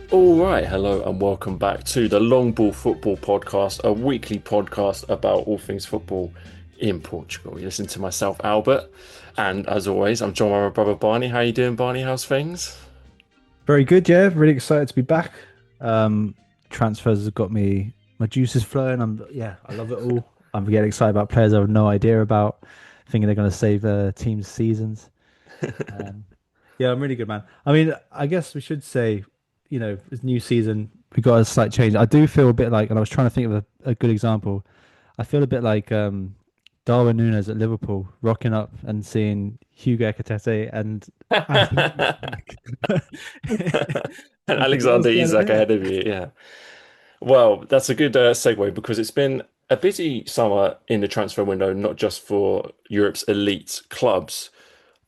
All right, hello and welcome back to the Long Ball Football Podcast, a weekly podcast about all things football in Portugal. You listen to myself, Albert, and as always, I'm joined by my brother Barney. How you doing, Barney? How's things? Very good, yeah. Really excited to be back. Um, Transfers have got me my juices flowing. I love it all. I'm getting excited about players I have no idea about, thinking they're going to save their team's seasons. Um, yeah, I'm really good, man. I mean, I guess we should say, this new season we got a slight change. I do feel a bit like, and I was trying to think of a good example. I feel a bit like Darwin Núñez at Liverpool rocking up and seeing Hugo Ekitike and Anthony Isak. And and thinking, what's Alexander going on Isak here? ahead of you, yeah. Well, that's a good segue because it's been a busy summer in the transfer window, not just for Europe's elite clubs,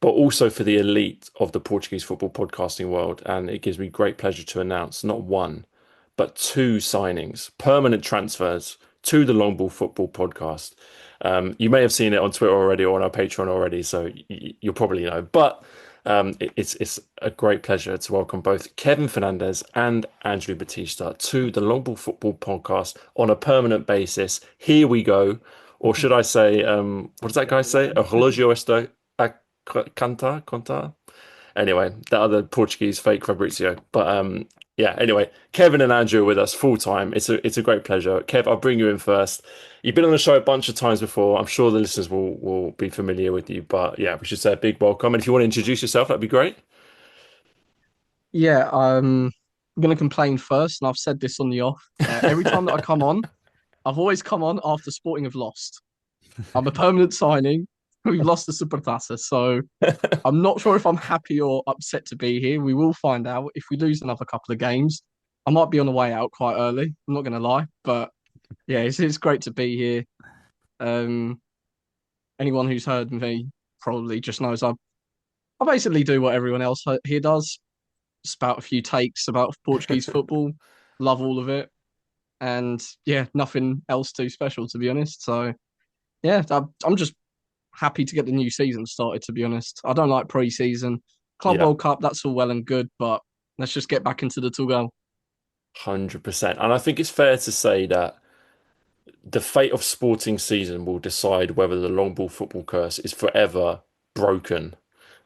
but also for the elite of the Portuguese football podcasting world. And it gives me great pleasure to announce not one, but two signings, permanent transfers to the Long Ball Football podcast. You may have seen it on Twitter already or on our Patreon already, so you'll probably know. But it's a great pleasure to welcome both Kevin Fernandez and Andrew Batista to the Long Ball Football podcast on a permanent basis. Here we go. Or should I say, what does that guy say? A relógio está a contar? Anyway, that other Portuguese fake Fabrizio. But yeah, anyway, Kevin and Andrew are with us full time. It's a great pleasure. Kev, I'll bring you in first. You've been on the show a bunch of times before. I'm sure the listeners will be familiar with you. But yeah, we should say a big welcome. And if you want to introduce yourself, that'd be great. Yeah, I'm going to complain first, and I've said this on the off. Every time that I come on, I've always come on after Sporting have lost. I'm a permanent signing. We've lost the Supertaça, so I'm not sure if I'm happy or upset to be here. We will find out. If we lose another couple of games, I might be on the way out quite early. I'm not going to lie, but yeah, it's great to be here. Um, Anyone who's heard me probably just knows I basically do what everyone else here does. Spout a few takes about Portuguese football. Love all of it, and yeah, nothing else too special to be honest. So yeah, I'm just happy to get the new season started. To be honest, I don't like pre-season. Club Yeah, World Cup, that's all well and good, but let's just get back into the Tugal. 100%. And I think it's fair to say that the fate of sporting season will decide whether the long ball football curse is forever broken.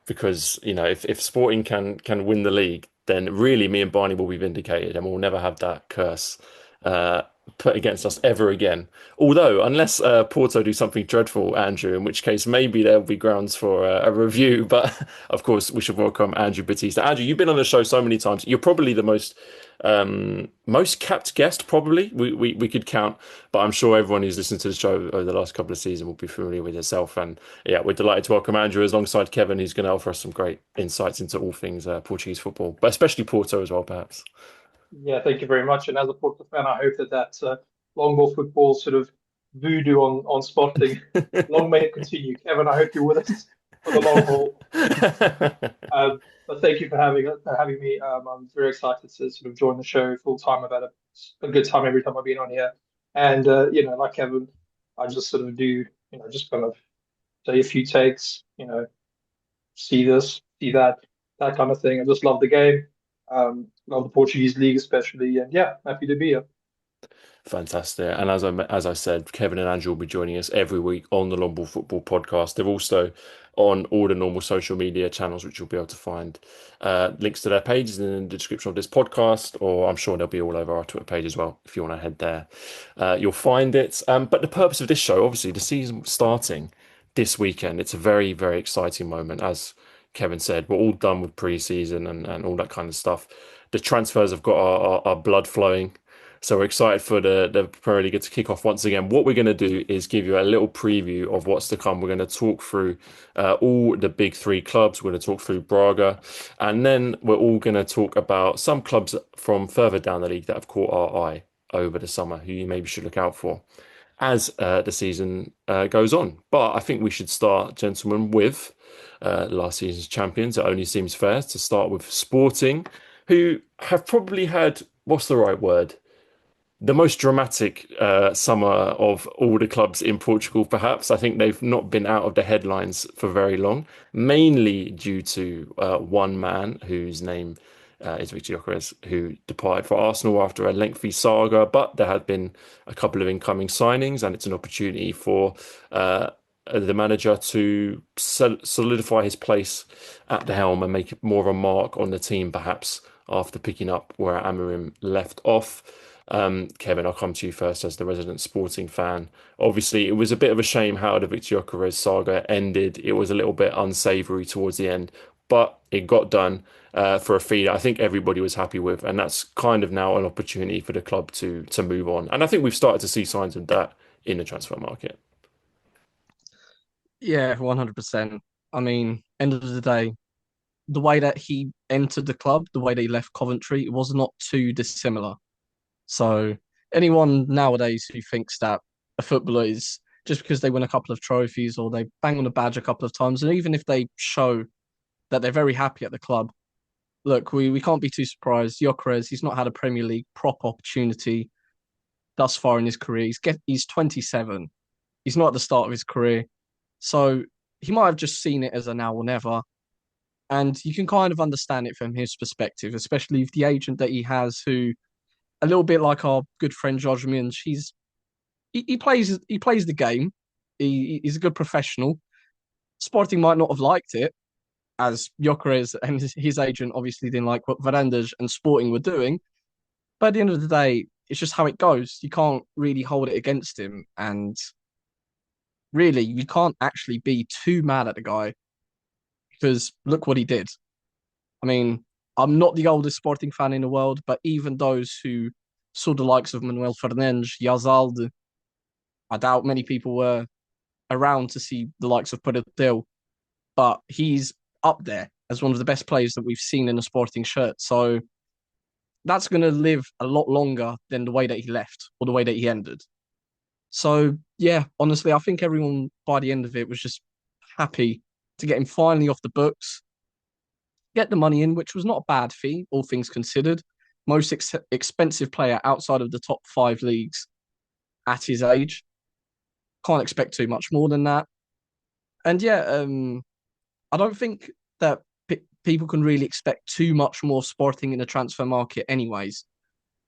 Because, if Sporting can win the league, then really me and Barney will be vindicated and we'll never have that curse uh, put against us ever again. Although, unless Porto do something dreadful, Andrew, in which case maybe there'll be grounds for a review. But of course, we should welcome Andrew Batista. Andrew, you've been on the show so many times. You're probably the most capped guest, probably we could count, but I'm sure everyone who's listened to the show over the last couple of seasons will be familiar with yourself. And yeah, we're delighted to welcome Andrew alongside Kevin, who's going to offer us some great insights into all things Portuguese football, but especially Porto as well, perhaps. Yeah, thank you very much. And as a Porto fan, I hope that long ball football sort of voodoo on Sporting long may it continue. Kevin, I hope you're with us for the long haul. But thank you for having me. I'm very excited to sort of join the show full time. I've had a good time every time I've been on here, and like Kevin, I just sort of do just kind of say a few takes, see this, see that, that kind of thing. I just love the game, love the Portuguese league especially, and yeah, happy to be here. Fantastic. And as I said, Kevin and Andrew will be joining us every week on the Long Ball Football podcast. They're also on all the normal social media channels, which you'll be able to find links to their pages in the description of this podcast, or I'm sure they'll be all over our Twitter page as well. If you want to head there, you'll find it. But the purpose of this show, obviously, the season starting this weekend. It's a very, very exciting moment. As Kevin said, we're all done with pre-season and all that kind of stuff. The transfers have got our blood flowing. So we're excited for the Primeira Liga to kick off once again. What we're going to do is give you a little preview of what's to come. We're going to talk through all the big three clubs. We're going to talk through Braga, and then we're all going to talk about some clubs from further down the league that have caught our eye over the summer, who you maybe should look out for as the season goes on. But I think we should start, gentlemen, with last season's champions. It only seems fair to start with Sporting, who have probably had, what's the right word? The most dramatic summer of all the clubs in Portugal, perhaps. I think they've not been out of the headlines for very long, mainly due to one man whose name is Victor Gyökeres, who departed for Arsenal after a lengthy saga. But there had been a couple of incoming signings, and it's an opportunity for the manager to solidify his place at the helm and make more of a mark on the team, perhaps after picking up where Amorim left off. Kevin, I'll come to you first as the resident Sporting fan. Obviously, it was a bit of a shame how the Victor Gyökeres saga ended. It was a little bit unsavoury towards the end, but it got done for a fee that I think everybody was happy with, and that's kind of now an opportunity for the club to move on. And I think we've started to see signs of that in the transfer market. Yeah, 100%. I mean, end of the day, the way that he entered the club, the way that he left Coventry, it was not too dissimilar. So anyone nowadays who thinks that a footballer is just because they win a couple of trophies or they bang on a badge a couple of times, and even if they show that they're very happy at the club, look, we can't be too surprised. Gyökeres, he's not had a Premier League proper opportunity thus far in his career. He's 27. He's not at the start of his career. So he might have just seen it as a now or never. And you can kind of understand it from his perspective, especially if the agent that he has, who a little bit like our good friend George Minge, he plays the game. He's a good professional. Sporting might not have liked it, as Gyökeres and his agent obviously didn't like what Varandas and Sporting were doing. But at the end of the day, it's just how it goes. You can't really hold it against him. And really, you can't actually be too mad at the guy because look what he did. I mean, I'm not the oldest Sporting fan in the world, but even those who saw the likes of Manuel Fernandes, Yazalde, I doubt many people were around to see the likes of Peretel, but he's up there as one of the best players that we've seen in a Sporting shirt. So that's going to live a lot longer than the way that he left or the way that he ended. So, yeah, honestly, I think everyone by the end of it was just happy to get him finally off the books, get the money in, which was not a bad fee, all things considered. Most expensive player outside of the top 5 leagues at his age. Can't expect too much more than that. And yeah, I don't think that people can really expect too much more Sporting in the transfer market anyways.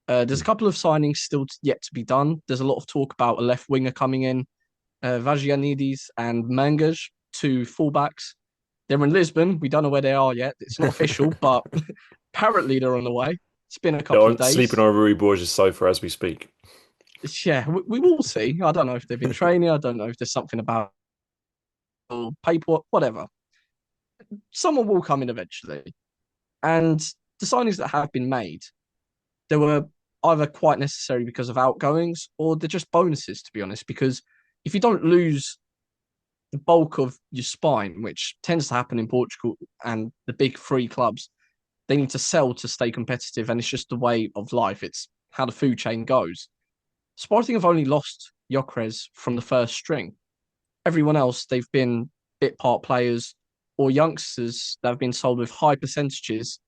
There's a couple of signings still yet to be done. There's a lot of talk about a left winger coming in, Vagianidis and Mangas, 2 fullbacks. They're in Lisbon. We don't know where they are yet. It's not official, but apparently they're on the way. It's been a couple of days. Sleeping on Rui Borges' sofa as we speak. Yeah, we will see. I don't know if they've been training. I don't know if there's something about paperwork, whatever. Someone will come in eventually. And the signings that have been made, they were either quite necessary because of outgoings or they're just bonuses, to be honest. Because if you don't lose the bulk of your spine, which tends to happen in Portugal and the big 3 clubs, they need to sell to stay competitive. And it's just the way of life. It's how the food chain goes. Sporting have only lost Gyökeres from the first string. Everyone else, they've been bit part players or youngsters that have been sold with high percentages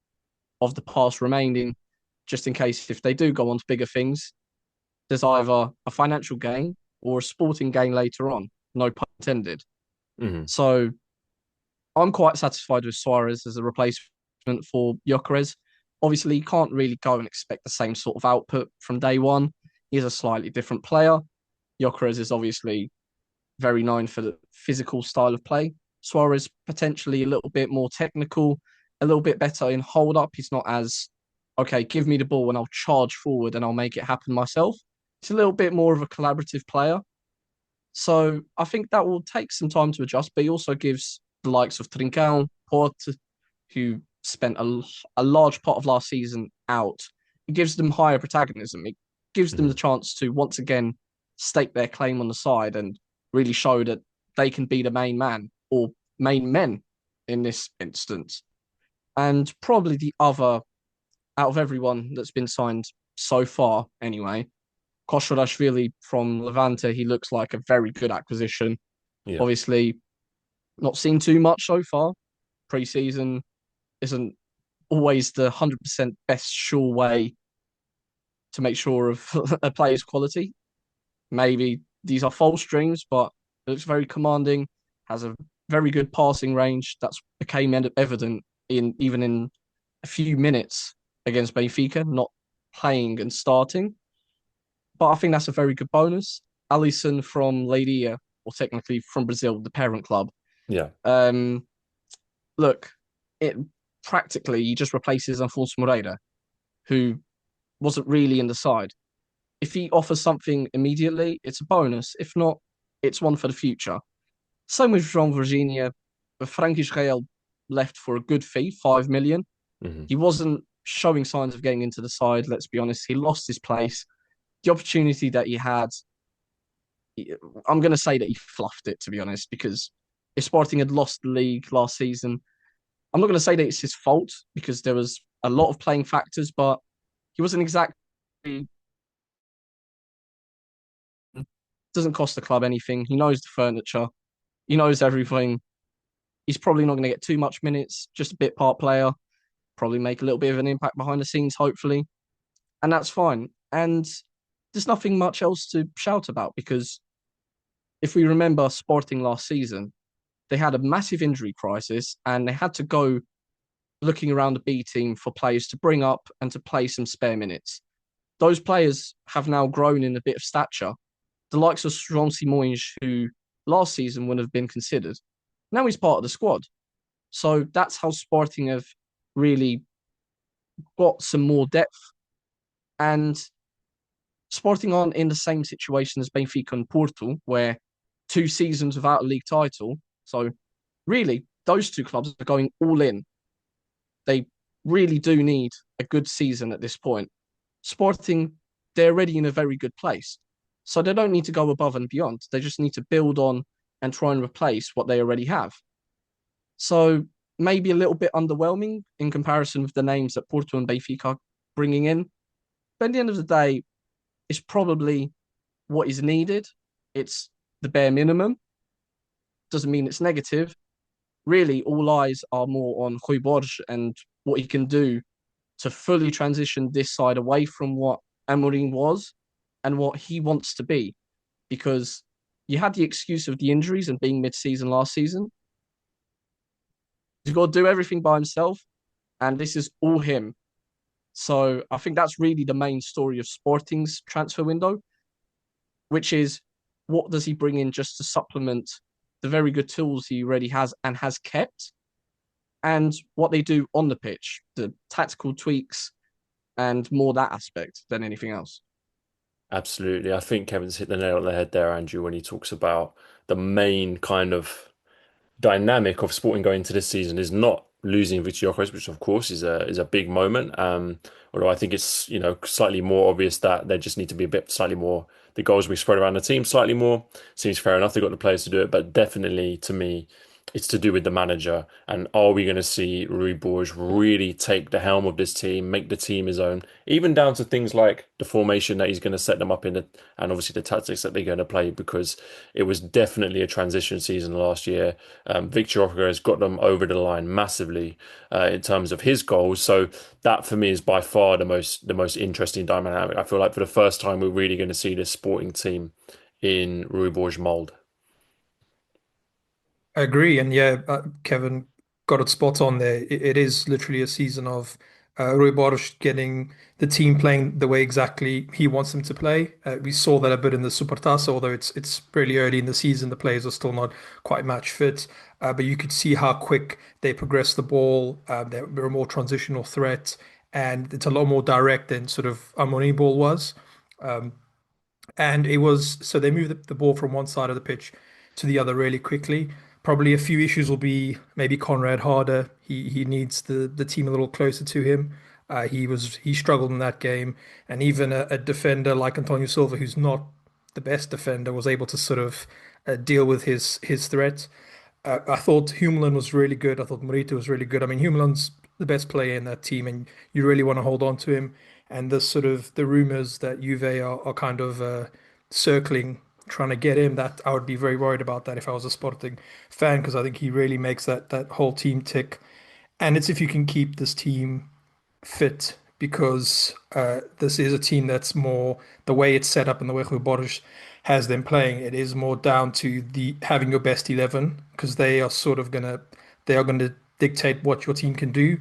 of the past remaining, just in case if they do go on to bigger things, there's either a financial gain or a sporting gain later on, no pun intended. Mm-hmm. So I'm quite satisfied with Suarez as a replacement for Gyökeres. Obviously, you can't really go and expect the same sort of output from day one. He's a slightly different player. Gyökeres is obviously very known for the physical style of play. Suarez potentially a little bit more technical, a little bit better in hold up. He's not as, okay, give me the ball and I'll charge forward and I'll make it happen myself. He's a little bit more of a collaborative player. So I think that will take some time to adjust, but he also gives the likes of Trincão, Porte, who spent a large part of last season out, it gives them higher protagonism. It gives them the chance to once again stake their claim on the side and really show that they can be the main man or main men in this instance. And probably the other, out of everyone that's been signed so far anyway, Koshorashvili from Levante, he looks like a very good acquisition. Yeah. Obviously, not seen too much so far. Pre-season isn't always the 100% best sure way to make sure of a player's quality. Maybe these are false dreams, but it looks very commanding, has a very good passing range. That's became evident even in a few minutes against Benfica, not playing and starting. But I think that's a very good bonus. Alisson from Leiria, or technically from Brazil, the parent club. Yeah. Um, Look, it practically he just replaces Afonso Moreira, who wasn't really in the side. If he offers something immediately, it's a bonus. If not, it's one for the future. Same with João Virginia. Frank Israel left for a good fee, 5 million. Hmm. He wasn't showing signs of getting into the side, let's be honest. He lost his place. The opportunity that he had, I'm going to say that he fluffed it, to be honest, because if Sporting had lost the league last season, I'm not going to say that it's his fault because there was a lot of playing factors, but he wasn't exactly, doesn't cost the club anything. He knows the furniture, he knows everything. He's probably not going to get too much minutes, just a bit part player, probably make a little bit of an impact behind the scenes, hopefully. And that's fine. And there's nothing much else to shout about because if we remember Sporting last season, they had a massive injury crisis and they had to go looking around the B team for players to bring up and to play some spare minutes. Those players have now grown in a bit of stature. The likes of João Simões, who last season would have been considered, now he's part of the squad. So that's how Sporting have really got some more depth. And Sporting aren't in the same situation as Benfica and Porto, where 2 seasons without a league title. So really, those two clubs are going all in. They really do need a good season at this point. Sporting, they're already in a very good place. So they don't need to go above and beyond. They just need to build on and try and replace what they already have. So maybe a little bit underwhelming in comparison with the names that Porto and Benfica are bringing in. But at the end of the day, it's probably what is needed. It's the bare minimum. Doesn't mean it's negative. Really, all eyes are more on Rui Borges and what he can do to fully transition this side away from what Amorim was and what he wants to be. Because you had the excuse of the injuries and being mid-season last season. He's got to do everything by himself, and this is all him. So I think that's really the main story of Sporting's transfer window, which is what does he bring in just to supplement the very good tools he already has and has kept, and what they do on the pitch, the tactical tweaks, and more that aspect than anything else. Absolutely. I think Kevin's hit the nail on the head there, Andrew, when he talks about the main kind of dynamic of Sporting going into this season is not losing Vitiocres, which of course is a big moment. Although I think it's slightly more obvious that they just need to be a bit slightly more, the goals we spread around the team slightly more. Seems fair enough. They've got the players to do it, but definitely to me, it's to do with the manager. And are we going to see Rui Borges really take the helm of this team, make the team his own, even down to things like the formation that he's going to set them up in, and obviously the tactics that they're going to play, because it was definitely a transition season last year. Victor Ocker has got them over the line massively in terms of his goals. So that for me is by far the most interesting dynamic. I feel like for the first time we're really going to see this Sporting team in Rui Borges mould. I agree, and yeah, Kevin got it spot on there. It is literally a season of Rui Borges getting the team playing the way exactly he wants them to play. We saw that a bit in the Supertaça, although it's really early in the season. The players are still not quite match fit, but you could see how quick they progress the ball. They're a more transitional threat, and it's a lot more direct than sort of Amorim ball was. And it was so they moved the ball from one side of the pitch to the other really quickly. Probably a few issues will be maybe Conrad Harder. He needs the team a little closer to him. He struggled in that game, and even a defender like Antonio Silva, who's not the best defender, was able to sort of deal with his threat. I thought Humelin was really good. I thought Morita was really good. I mean, Humelin's the best player in that team, and you really want to hold on to him. And the sort of the rumors that Juve are kind of circling, trying to get him, that I would be very worried about that if I was a Sporting fan, because I think he really makes that whole team tick. And it's if you can keep this team fit, because this is a team that's more the way it's set up and the way Rui Borges has them playing. It is more down to the having your best 11, because they are sort of gonna they are going to dictate what your team can do.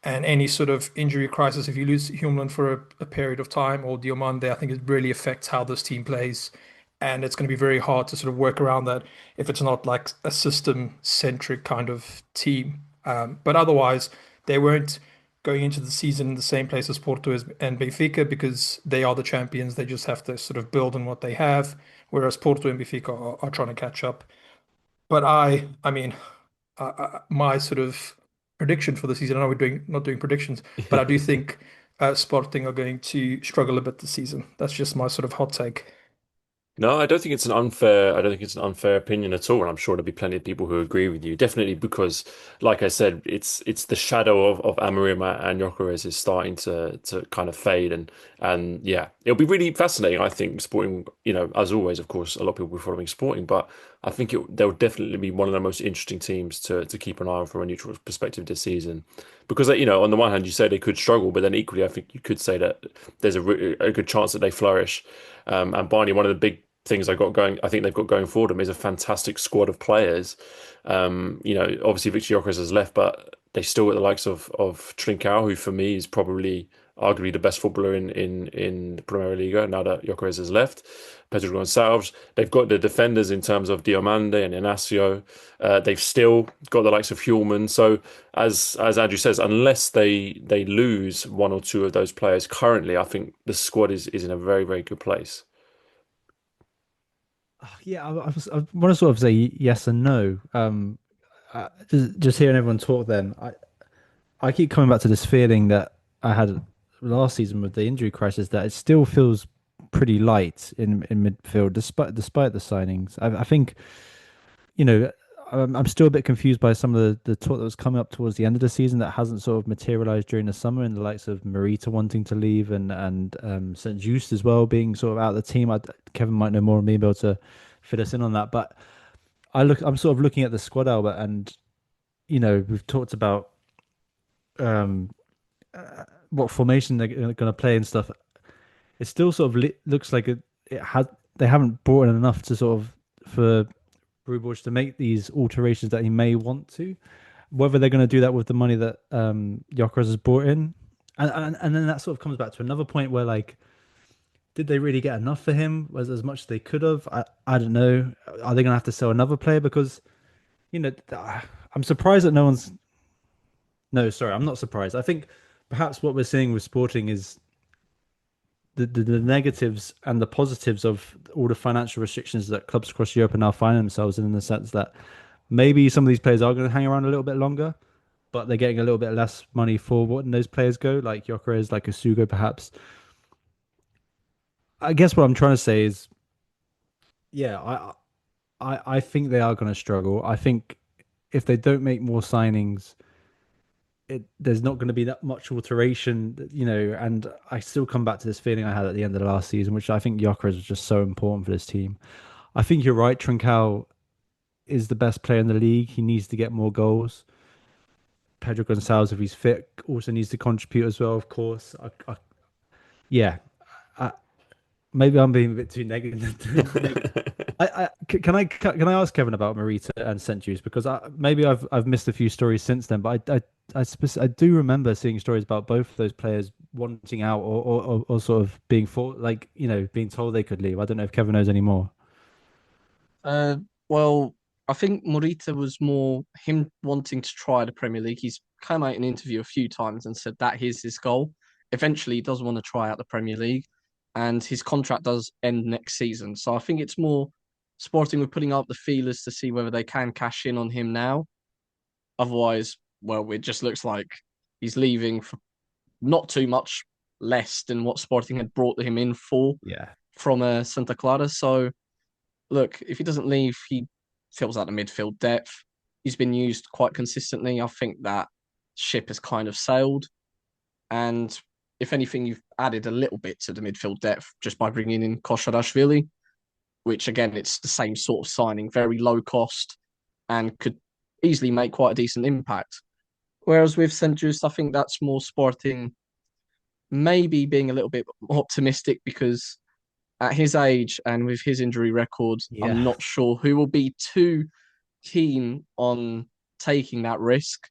And any sort of injury crisis, if you lose Humland for a period of time or Diomande, I think it really affects how this team plays. And it's going to be very hard to sort of work around that if it's not like a system-centric kind of team. But otherwise, they weren't going into the season in the same place as Porto and Benfica because they are the champions. They just have to sort of build on what they have, whereas Porto and Benfica are trying to catch up. But I mean, my sort of prediction for the season. I know we're not doing predictions, but I do think Sporting are going to struggle a bit this season. That's just my sort of hot take. No, I don't think it's an unfair. I don't think it's an unfair opinion at all, and I'm sure there'll be plenty of people who agree with you. Definitely because, like I said, it's the shadow of Amorim and Gyökeres is starting to kind of fade, and yeah, it'll be really fascinating. I think Sporting, as always, of course, a lot of people will be following Sporting, but I think they'll definitely be one of the most interesting teams to keep an eye on from a neutral perspective this season, because on the one hand you say they could struggle, but then equally I think you could say that there's a good chance that they flourish. And Barney, one of the big things I think they've got going for them is a fantastic squad of players. Obviously Victor Gyökeres has left, but they still got the likes of Trincao, who for me is probably arguably the best footballer in the Primeira Liga now that Gyökeres has left. Pedro Gonçalves. They've got the defenders in terms of Diomande and Inacio. They've still got the likes of Hulman. So as Andrew says, unless they lose one or two of those players currently, I think the squad is in a very, very good place. Yeah, I want to sort of say yes and no. Just hearing everyone talk, then I keep coming back to this feeling that I had last season with the injury crisis that it still feels pretty light in midfield despite the signings. I think you know, I'm still a bit confused by some of the talk that was coming up towards the end of the season that hasn't sort of materialized during the summer, and the likes of Marita wanting to leave and St. Just as well being sort of out of the team. Kevin might know more than me, be able to fit us in on that. But I'm sort of looking at the squad, Albert, and we've talked about um, what formation they're going to play and stuff. It still sort of looks like it had they haven't brought in enough to sort of for Rubosch to make these alterations that he may want to. Whether they're going to do that with the money that Gyökeres has brought in, and then that sort of comes back to another point where like, did they really get enough for him? Was as much as they could have? I don't know. Are they going to have to sell another player? Because I'm surprised that no one's. No, sorry, I'm not surprised. I think perhaps what we're seeing with Sporting is the negatives and the positives of all the financial restrictions that clubs across Europe are now finding themselves in the sense that maybe some of these players are going to hang around a little bit longer, but they're getting a little bit less money for letting those players go, like Gyökeres, like Asugo, perhaps. I guess what I'm trying to say is, yeah, I think they are going to struggle. I think if they don't make more signings, there's not going to be that much alteration, and I still come back to this feeling I had at the end of the last season, which I think Gyökeres was just so important for this team. I think you're right. Trincao is the best player in the league. He needs to get more goals. Pedro Gonçalves, if he's fit, also needs to contribute as well, of course. Yeah, I, maybe I'm being a bit too negative. Can I ask Kevin about Marita and St. Just, because maybe I've missed a few stories since then, but I do remember seeing stories about both of those players wanting out or sort of being being told they could leave. I don't know if Kevin knows any more. Uh, well, I think Morita was more him wanting to try the Premier League. He's come out in an interview a few times and said that is his goal. Eventually, he does want to try out the Premier League, and his contract does end next season. So I think it's more Sporting with putting up the feelers to see whether they can cash in on him now. Otherwise, well, it just looks like he's leaving for not too much less than what Sporting had brought him in for Yeah. from Santa Clara. So look, if he doesn't leave, he fills out the midfield depth. He's been used quite consistently. I think that ship has kind of sailed. And if anything, you've added a little bit to the midfield depth just by bringing in Koscielny, which again, it's the same sort of signing, very low cost and could easily make quite a decent impact. Whereas with St. Just, I think that's more Sporting maybe being a little bit optimistic because at his age and with his injury record, I'm Yeah. not sure who will be too keen on taking that risk.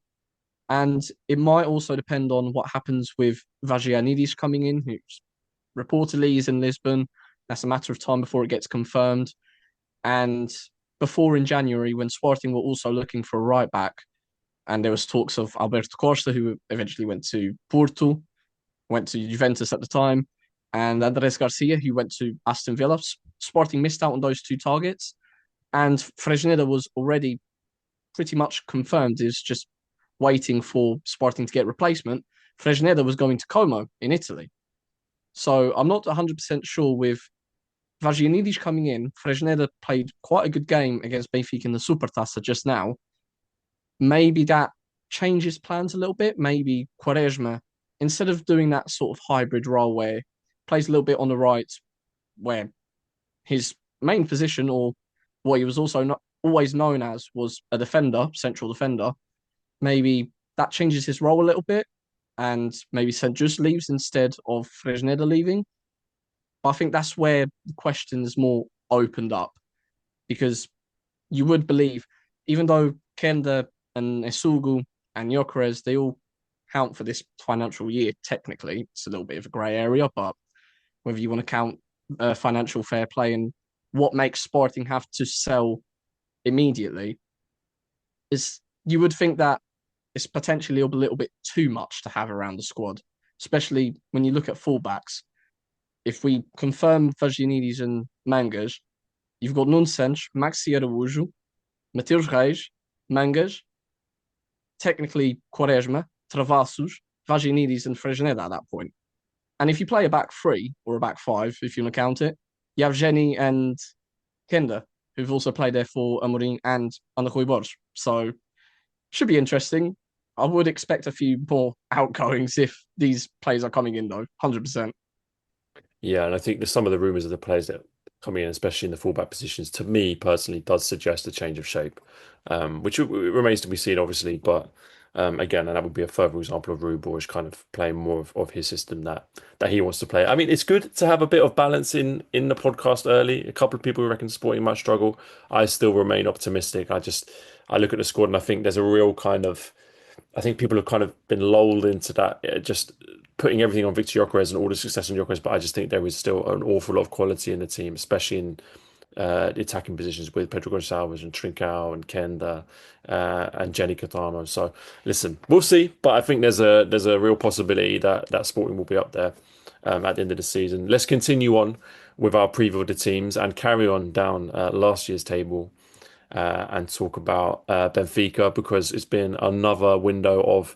And it might also depend on what happens with Vagianidis coming in, who's reportedly is in Lisbon. That's a matter of time before it gets confirmed. And before in January, when Sporting were also looking for a right back, and there was talks of Alberto Costa, who eventually went to Porto, went to Juventus at the time, and Andres Garcia, who went to Aston Villa. Sporting missed out on those two targets, and Fresneda was already pretty much confirmed. Is just waiting for Sporting to get replacement. Fresneda was going to Como in Italy. So I'm not 100% sure with Vagianidis coming in. Fresneda played quite a good game against Benfica in the Supertaça just now. Maybe that changes plans a little bit. Maybe Quaresma, instead of doing that sort of hybrid role where plays a little bit on the right, where his main position or what he was also not always known as was a defender, central defender. Maybe that changes his role a little bit, and maybe St. Just leaves instead of Fresneda leaving. But I think that's where the question is more opened up because you would believe, even though Kenda and Esugu and Gyökeres, they all count for this financial year, technically, it's a little bit of a grey area, but whether you want to count financial fair play and what makes Sporting have to sell immediately, is you would think that it's potentially a little bit too much to have around the squad, especially when you look at fullbacks. If we confirm Vagianidis and Mangas, you've got Nunes, Maxi Araújo, Mateus Reis, Mangas, technically Quaresma, Travassos, Vagianidis, and Fresneda at that point. And if you play a back three or a back five, if you want to count it, you have Jenny and Kenda, who've also played there for Amorim and under Rui Borges. So should be interesting. I would expect a few more outgoings if these players are coming in, though, 100%. Yeah, and I think some of the rumours of the players that coming in, especially in the fullback positions, to me personally, does suggest a change of shape, which remains to be seen, obviously. But again, and that would be a further example of Rui Borges kind of playing more of his system that he wants to play. I mean, it's good to have a bit of balance in the podcast early. A couple of people who reckon Sporting might struggle. I still remain optimistic. I look at the squad and I think there's a real kind of I think people have kind of been lulled into that, just putting everything on Victor Gyökeres and all the success on Gyökeres. But I just think there is still an awful lot of quality in the team, especially in the attacking positions with Pedro Gonçalves and Trincao and Kenda and Jenny Catamo. So listen, we'll see. But I think there's a real possibility that Sporting will be up there at the end of the season. Let's continue on with our preview of the teams and carry on down last year's table and talk about Benfica because it's been another window of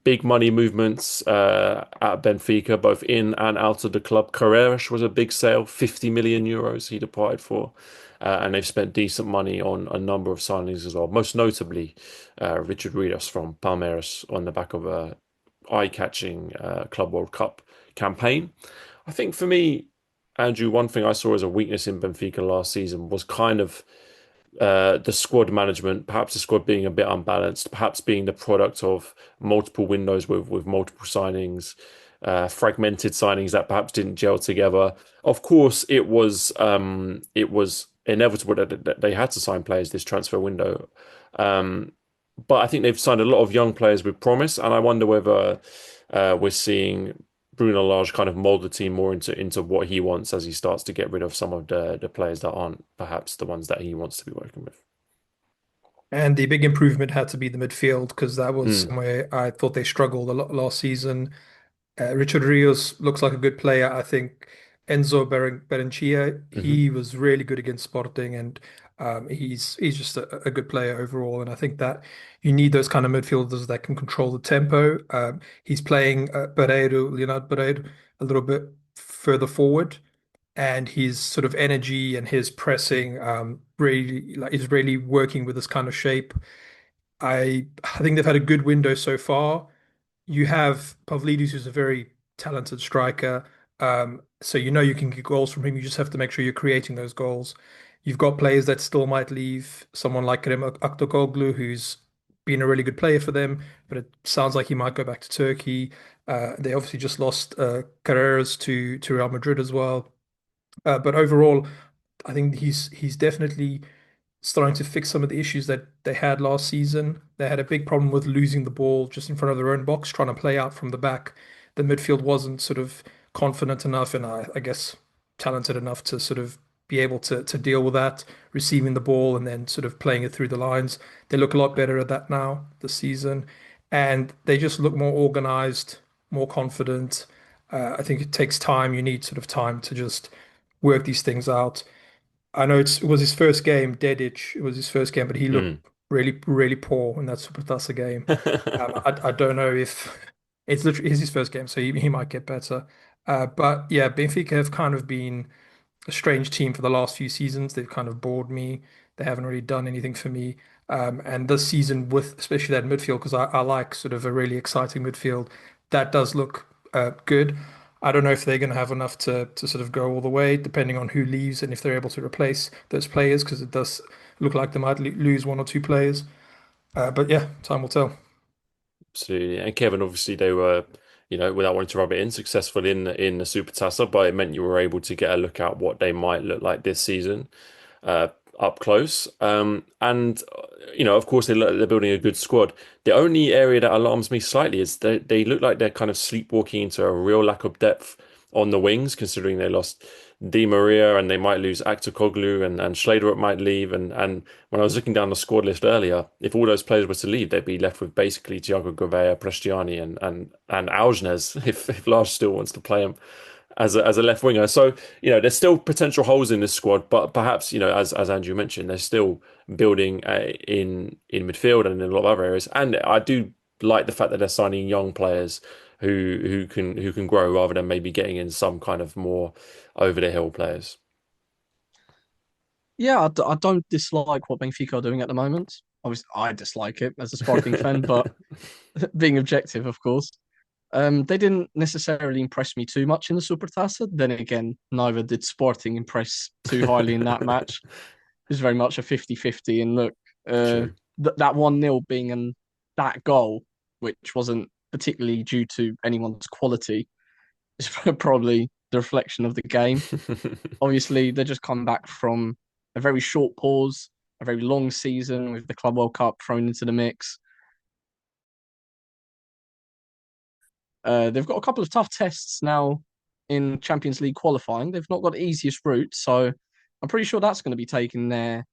big money movements at Benfica, both in and out of the club. Carreras was a big sale, 50 million euros he departed for. And they've spent decent money on a number of signings as well, most notably Richard Rios from Palmeiras on the back of a eye-catching Club World Cup campaign. I think for me, Andrew, one thing I saw as a weakness in Benfica last season was kind of the squad management, perhaps the squad being a bit unbalanced, perhaps being the product of multiple windows with multiple signings, fragmented signings that perhaps didn't gel together. Of course, it was inevitable that they had to sign players this transfer window. But I think they've signed a lot of young players with promise, and I wonder whether we're seeing Bruno Lage kind of mold the team more into what he wants as he starts to get rid of some of the players that aren't perhaps the ones that he wants to be working with. And the big improvement had to be the midfield because that was Mm. somewhere I thought they struggled a lot last season. Richard Rios looks like a good player. I think Enzo Berenchia, hmm he was really good against Sporting, and he's just a good player overall. And I think that you need those kind of midfielders that can control the tempo. He's playing Leonardo Pereiro, a little bit further forward, and his sort of energy and his pressing really like is really working with this kind of shape. I think they've had a good window so far. You have Pavlidis, who's a very talented striker. So you know you can get goals from him. You just have to make sure you're creating those goals. You've got players that still might leave. Someone like Kerem Aktürkoğlu, who's been a really good player for them, but it sounds like he might go back to Turkey. They obviously just lost Carreras to Real Madrid as well. But overall, I think he's definitely starting to fix some of the issues that they had last season. They had a big problem with losing the ball just in front of their own box, trying to play out from the back. The midfield wasn't sort of confident enough and I guess talented enough to sort of be able to deal with that, receiving the ball and then sort of playing it through the lines. They look a lot better at that now this season, and they just look more organized, more confident. I think it takes time. You need sort of time to just work these things out. I know it was his first game, Dedic. It was his first game, but he looked Mm. really, really poor in that Supertaça game. I don't know if it's literally his first game, so he might get better. But yeah, Benfica have kind of been a strange team for the last few seasons. They've kind of bored me. They haven't really done anything for me. And this season, with especially that midfield, because I like sort of a really exciting midfield, that does look good. I don't know if they're going to have enough to sort of go all the way, depending on who leaves and if they're able to replace those players, because it does look like they might lose one or two players. But yeah, time will tell. Absolutely. And Kevin, obviously, they were, without wanting to rub it in, successful in the Supertassa, but it meant you were able to get a look at what they might look like this season, uh, up close. And of course, they're building a good squad. The only area that alarms me slightly is they look like they're kind of sleepwalking into a real lack of depth on the wings, considering they lost Di Maria and they might lose Akçakoglu and Schlederup might leave. And when I was looking down the squad list earlier, if all those players were to leave, they'd be left with basically Thiago Gouveia, Prestiani, and Augenez if Lars still wants to play him as a left winger. So there's still potential holes in this squad, but perhaps as Andrew mentioned, they're still building in midfield and in a lot of other areas. And I do like the fact that they're signing young players who can grow rather than maybe getting in some kind of more over the hill players. Yeah, I don't dislike what Benfica are doing at the moment. Obviously, I dislike it as a Sporting fan, but being objective, of course. They didn't necessarily impress me too much in the Supertaça. Then again, neither did Sporting impress too highly in that match. It was very much a 50-50. And look, True. that 1-0 being that goal, which wasn't particularly due to anyone's quality, is probably the reflection of the game. Obviously, they just come back from a very short pause, a very long season with the Club World Cup thrown into the mix. They've got a couple of tough tests now in Champions League qualifying. They've not got the easiest route, so I'm pretty sure that's going to be taking their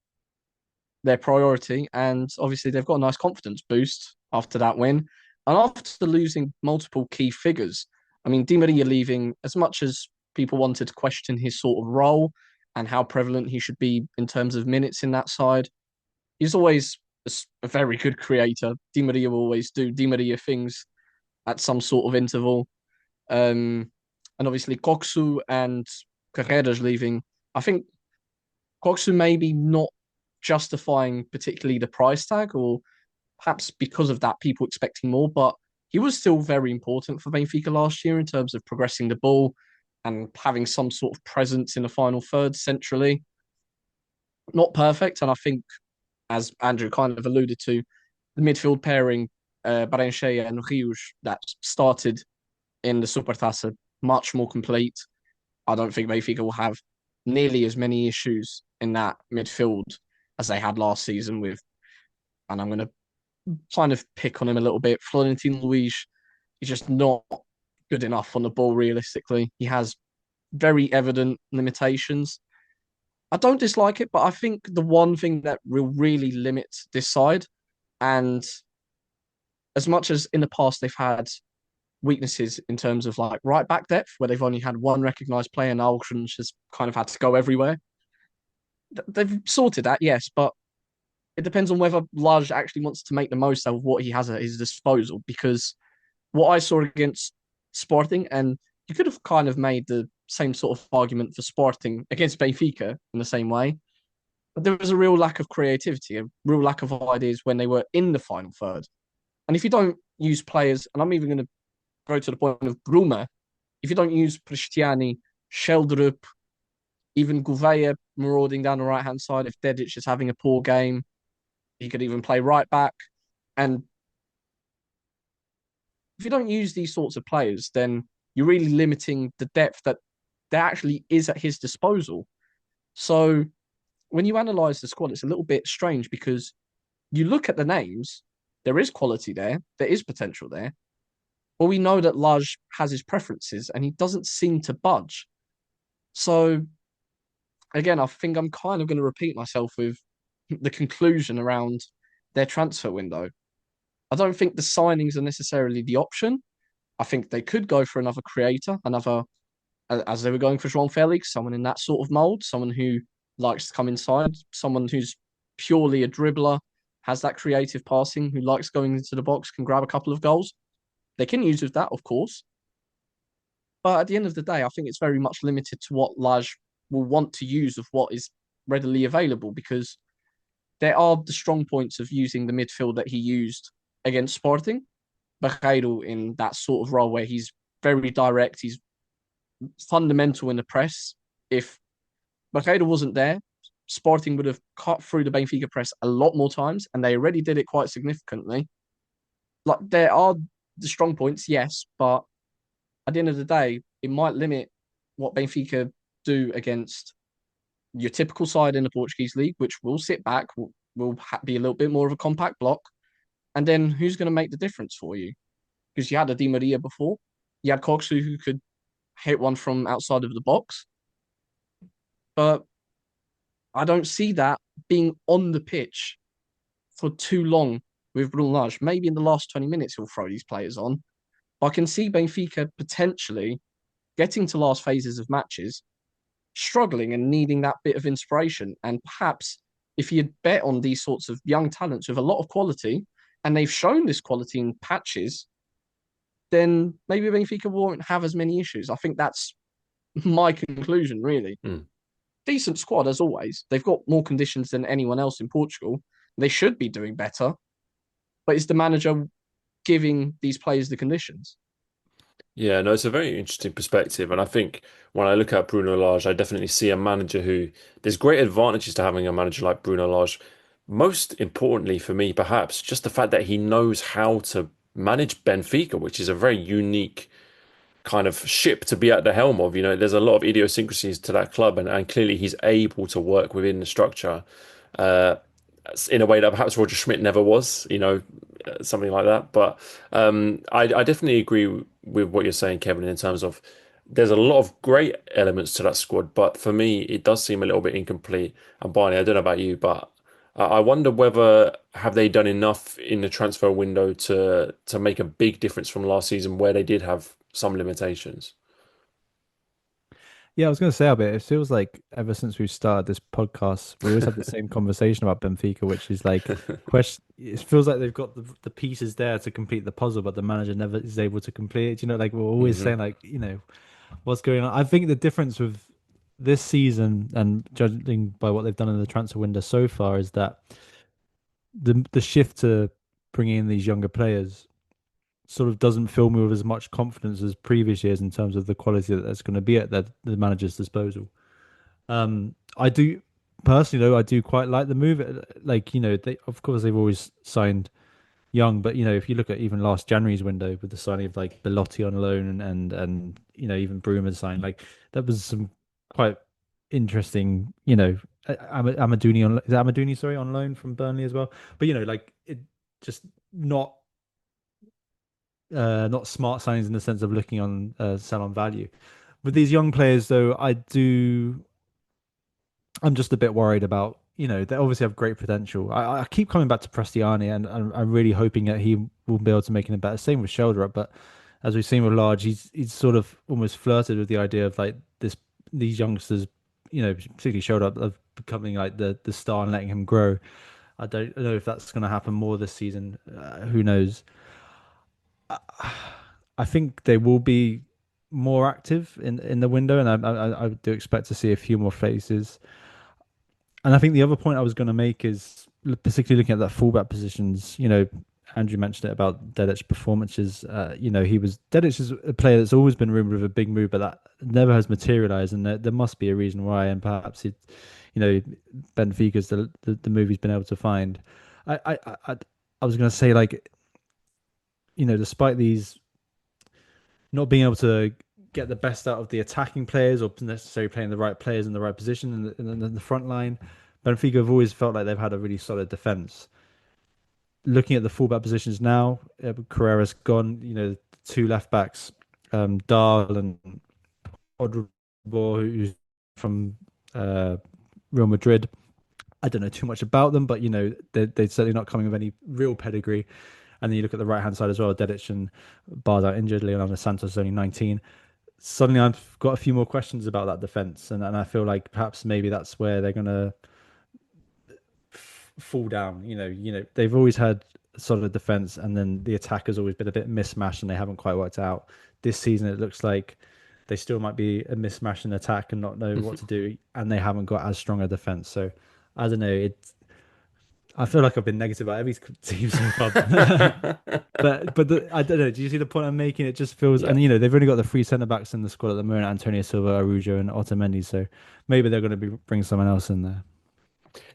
priority. And obviously, they've got a nice confidence boost after that win. And after losing multiple key figures, I mean, Di Maria leaving, as much as people wanted to question his sort of role and how prevalent he should be in terms of minutes in that side, he's always a very good creator. Di Maria will always do Di Maria things at some sort of interval. And obviously, Koksu and Carreras leaving. I think Koksu maybe not justifying particularly the price tag, or perhaps because of that, people expecting more. But he was still very important for Benfica last year in terms of progressing the ball and having some sort of presence in the final third centrally. Not perfect, and I think, as Andrew kind of alluded to, the midfield pairing, Barenche and Rios, that started in the Supertaça, much more complete. I don't think Benfica will have nearly as many issues in that midfield as they had last season with, and I'm going to kind of pick on him a little bit. Florentino Luis is just not good enough on the ball realistically. He has very evident limitations. I don't dislike it, but I think the one thing that will really limit this side, and as much as in the past they've had weaknesses in terms of like right back depth, where they've only had one recognised player and Algren's just kind of had to go everywhere. They've sorted that, yes, but it depends on whether Lage actually wants to make the most out of what he has at his disposal. Because what I saw against Sporting, and you could have kind of made the same sort of argument for Sporting against Benfica in the same way, but there was a real lack of creativity, a real lack of ideas when they were in the final third. And if you don't use players, and I'm even going to go to the point of Bruma, if you don't use Prestiani, Sheldrup, even Gouveia marauding down the right hand side, if Dedic is having a poor game, he could even play right back. And if you don't use these sorts of players, then you're really limiting the depth that there actually is at his disposal. So when you analyze the squad, it's a little bit strange because you look at the names, there is quality there is potential there. But we know that Laj has his preferences and he doesn't seem to budge. So again, I think I'm kind of going to repeat myself with the conclusion around their transfer window. I don't think the signings are necessarily the option. I think they could go for another creator, another, as they were going for João Felix, someone in that sort of mold, someone who likes to come inside, someone who's purely a dribbler, has that creative passing, who likes going into the box, can grab a couple of goals. They can use with that, of course. But at the end of the day, I think it's very much limited to what Laj will want to use of what is readily available because there are the strong points of using the midfield that he used against Sporting. Barreiro in that sort of role where he's very direct, he's fundamental in the press. If Barreiro wasn't there, Sporting would have cut through the Benfica press a lot more times, and they already did it quite significantly. Like there are the strong points, yes, but at the end of the day, it might limit what Benfica do against your typical side in the Portuguese league, which will sit back, will be a little bit more of a compact block. And then who's going to make the difference for you? Because you had a Di Maria before, you had Coxu who could hit one from outside of the box, but I don't see that being on the pitch for too long with Bruno Lage. Maybe in the last 20 minutes he'll throw these players on. But I can see Benfica potentially getting to last phases of matches, struggling and needing that bit of inspiration. And perhaps if you bet on these sorts of young talents with a lot of quality, and they've shown this quality in patches, then maybe Benfica won't have as many issues. I think that's my conclusion, really. Decent squad as always. They've got more conditions than anyone else in Portugal. They should be doing better. But is the manager giving these players the conditions? Yeah, no, it's a very interesting perspective. And I think when I look at Bruno Lage, I definitely see a manager who there's great advantages to having a manager like Bruno Lage. Most importantly for me, perhaps, just the fact that he knows how to manage Benfica, which is a very unique kind of ship to be at the helm of. You know, there's a lot of idiosyncrasies to that club, and clearly he's able to work within the structure uh, in a way that perhaps Roger Schmidt never was, you know, something like that. But I definitely agree with what you're saying, Kevin, in terms of there's a lot of great elements to that squad, but for me, it does seem a little bit incomplete. And Barney, I don't know about you, but I wonder whether have they done enough in the transfer window to make a big difference from last season where they did have some limitations. Yeah, I was going to say a bit. It feels like ever since we've started this podcast, we always have the same conversation about Benfica, which is like question. It feels like they've got the pieces there to complete the puzzle, but the manager never is able to complete it. You know, like we're always saying, like what's going on. I think the difference with this season and judging by what they've done in the transfer window so far is that the shift to bringing in these younger players sort of doesn't fill me with as much confidence as previous years in terms of the quality that's going to be at the manager's disposal. I do personally though, I do quite like the move. Like they of course they've always signed young, but if you look at even last January's window with the signing of like Belotti on loan and even Bruma signed, like that was some quite interesting. Amaduni on is that Amaduni sorry on loan from Burnley as well, but like it just not smart signings in the sense of looking on sell on value. With these young players, though, I'm just a bit worried about. They obviously have great potential. I keep coming back to Prestiani, and I'm really hoping that he will be able to make it better. Same with Sheldrup, but as we've seen with Large, he's sort of almost flirted with the idea of like these youngsters, particularly Sheldrup, of becoming like the star and letting him grow. I don't know if that's going to happen more this season. Who knows? I think they will be more active in the window, and I do expect to see a few more faces. And I think the other point I was going to make is particularly looking at that fullback positions. Andrew mentioned it about Dedic's performances. Dedic is a player that's always been rumored with a big move, but that never has materialized, and there must be a reason why. And perhaps Benfica's the move he's been able to find. I was going to say like despite these not being able to get the best out of the attacking players or necessarily playing the right players in the right position in the front line, Benfica have always felt like they've had a really solid defense. Looking at the fullback positions now, Carrera's gone. Two left backs, Dahl and Odribor, who's from uh, Real Madrid. I don't know too much about them, but they're certainly not coming with any real pedigree. And then you look at the right hand side as well. Dedic and Bar's out injured. Leonardo Santos is only 19. Suddenly, I've got a few more questions about that defense, and I feel like perhaps maybe that's where they're gonna fall down. They've always had a solid defense, and then the attack has always been a bit mismatched, and they haven't quite worked out. This season, it looks like they still might be a mismatch in attack and not know what to do, and they haven't got as strong a defense. So I don't know. I feel like I've been negative about every team so far. but I don't know. Do you see the point I'm making? It just feels, Yeah. and they've only got the three centre backs in the squad at the moment: Antonio Silva, Arujo, and Otamendi. So maybe they're going to bring someone else in there.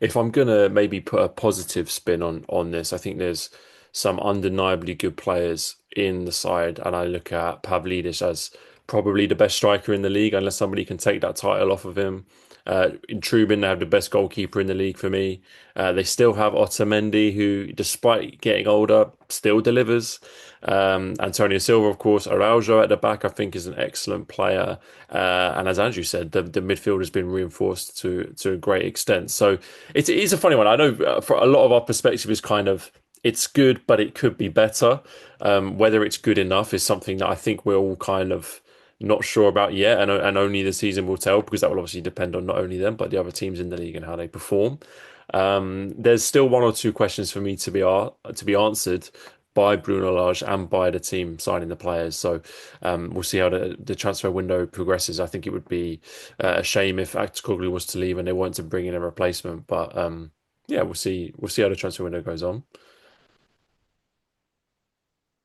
If I'm gonna maybe put a positive spin on this, I think there's some undeniably good players in the side, and I look at Pavlidis as probably the best striker in the league, unless somebody can take that title off of him. In Trubin, they have the best goalkeeper in the league for me. They still have Otamendi, who, despite getting older, still delivers. Antonio Silva, of course, Araujo at the back, I think, is an excellent player. And as Andrew said, the midfield has been reinforced to a great extent. So it is a funny one. I know for a lot of our perspective is kind of it's good, but it could be better. Whether it's good enough is something that I think we're all kind of not sure about yet, and only the season will tell, because that will obviously depend on not only them but the other teams in the league and how they perform. There's still one or two questions for me to be answered by Bruno Lage and by the team signing the players. So we'll see how the transfer window progresses. I think it would be a shame if Actoglu was to leave and they weren't to bring in a replacement. But yeah, we'll see. We'll see how the transfer window goes on.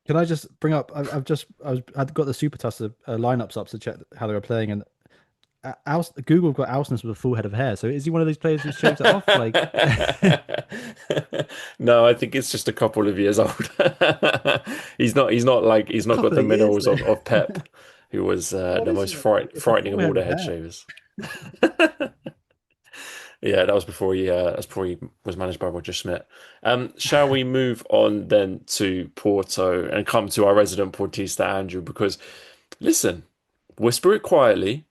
Can I just bring up? I'd got the Super Tusker lineups up to check how they were playing, and Google got Alsness with a full head of hair. So is he one of these players who shaves it off? Like, No, I think it's just a couple of years old. He's not. He's not got couple the of years, minerals of Pep, who was what the is most it? It's a frightening of full all head the of head hair. shavers. Yeah, that was before he was managed by Roger Schmidt. Shall we move on then to Porto and come to our resident Portista Andrew? Because listen, whisper it quietly,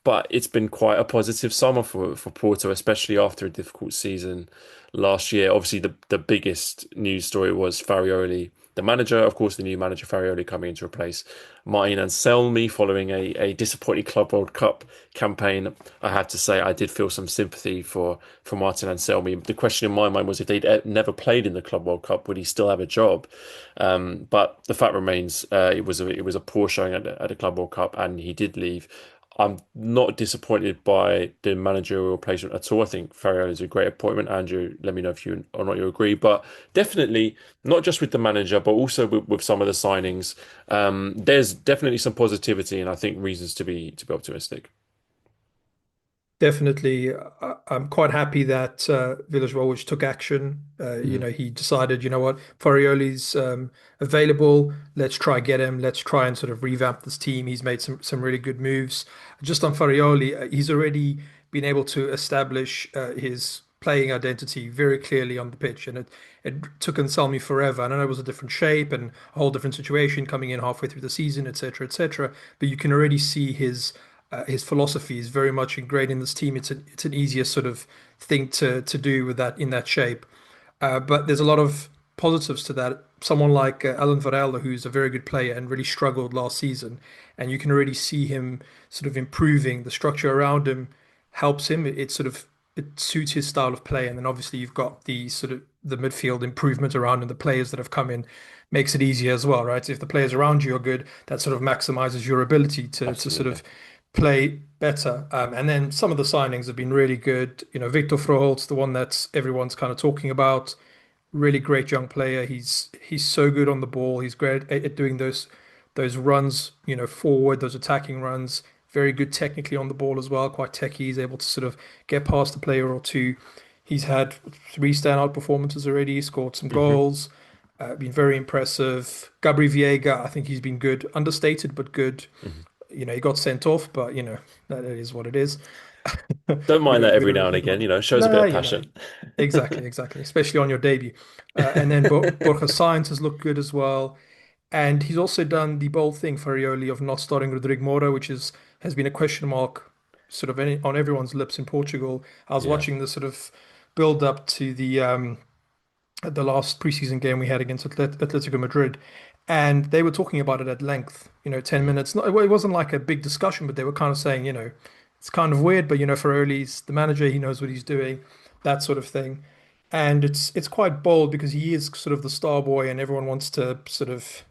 but it's been quite a positive summer for Porto, especially after a difficult season last year. Obviously, the biggest news story was Farioli, the manager, of course, the new manager Farioli coming in to replace Martin Anselmi following a disappointing Club World Cup campaign. I have to say, I did feel some sympathy for Martin Anselmi. The question in my mind was if they'd never played in the Club World Cup, would he still have a job? But the fact remains, it was a poor showing at the Club World Cup, and he did leave. I'm not disappointed by the managerial replacement at all. I think Ferriol is a great appointment. Andrew, let me know if you or not you agree. But definitely, not just with the manager, but also with some of the signings. There's definitely some positivity, and I think reasons to be optimistic. Definitely, I'm quite happy that Villas-Boas took action. He decided, you know what, Farioli's available. Let's try get him. Let's try and sort of revamp this team. He's made some really good moves. Just on Farioli, he's already been able to establish his playing identity very clearly on the pitch, and it took Anselmi forever. I know it was a different shape and a whole different situation coming in halfway through the season, etc., etc. But you can already see his philosophy is very much ingrained in this team. It's an easier sort of thing to do with that in that shape. But there's a lot of positives to that. Someone like Alan Varela, who's a very good player and really struggled last season, and you can already see him sort of improving. The structure around him helps him. It suits his style of play, and then obviously you've got the sort of the midfield improvement around and the players that have come in makes it easier as well, right? So if the players around you are good, that sort of maximizes your ability to sort Absolutely. of play better. And then some of the signings have been really good. Victor Froholt's the one that everyone's kind of talking about. Really great young player. He's so good on the ball. He's great at doing those runs, forward, those attacking runs. Very good technically on the ball as well. Quite techy. He's able to sort of get past a player or two. He's had three standout performances already. Scored some Hmm. goals. Been very impressive. Gabri Viega, I think he's been good. Understated but good. he got sent off, but that is what it is. Don't We mind that don't we every don't now and repeat the again, one. shows a bit No, of passion. exactly, especially on your debut. And then Borja Sainz has looked good as well. And he's also done the bold thing for Ioli of not starting Rodrigo Moura, which has been a question mark sort of on everyone's lips in Portugal. I was Yeah. watching the sort of build up to the last preseason game we had against Atletico Madrid, and they were talking about it at length. 10 Mm. minutes. Not, it wasn't like a big discussion, but they were kind of saying, it's kind of weird, but for Early's the manager, he knows what he's doing, that sort of thing. And it's quite bold because he is sort of the star boy, and everyone wants to sort of,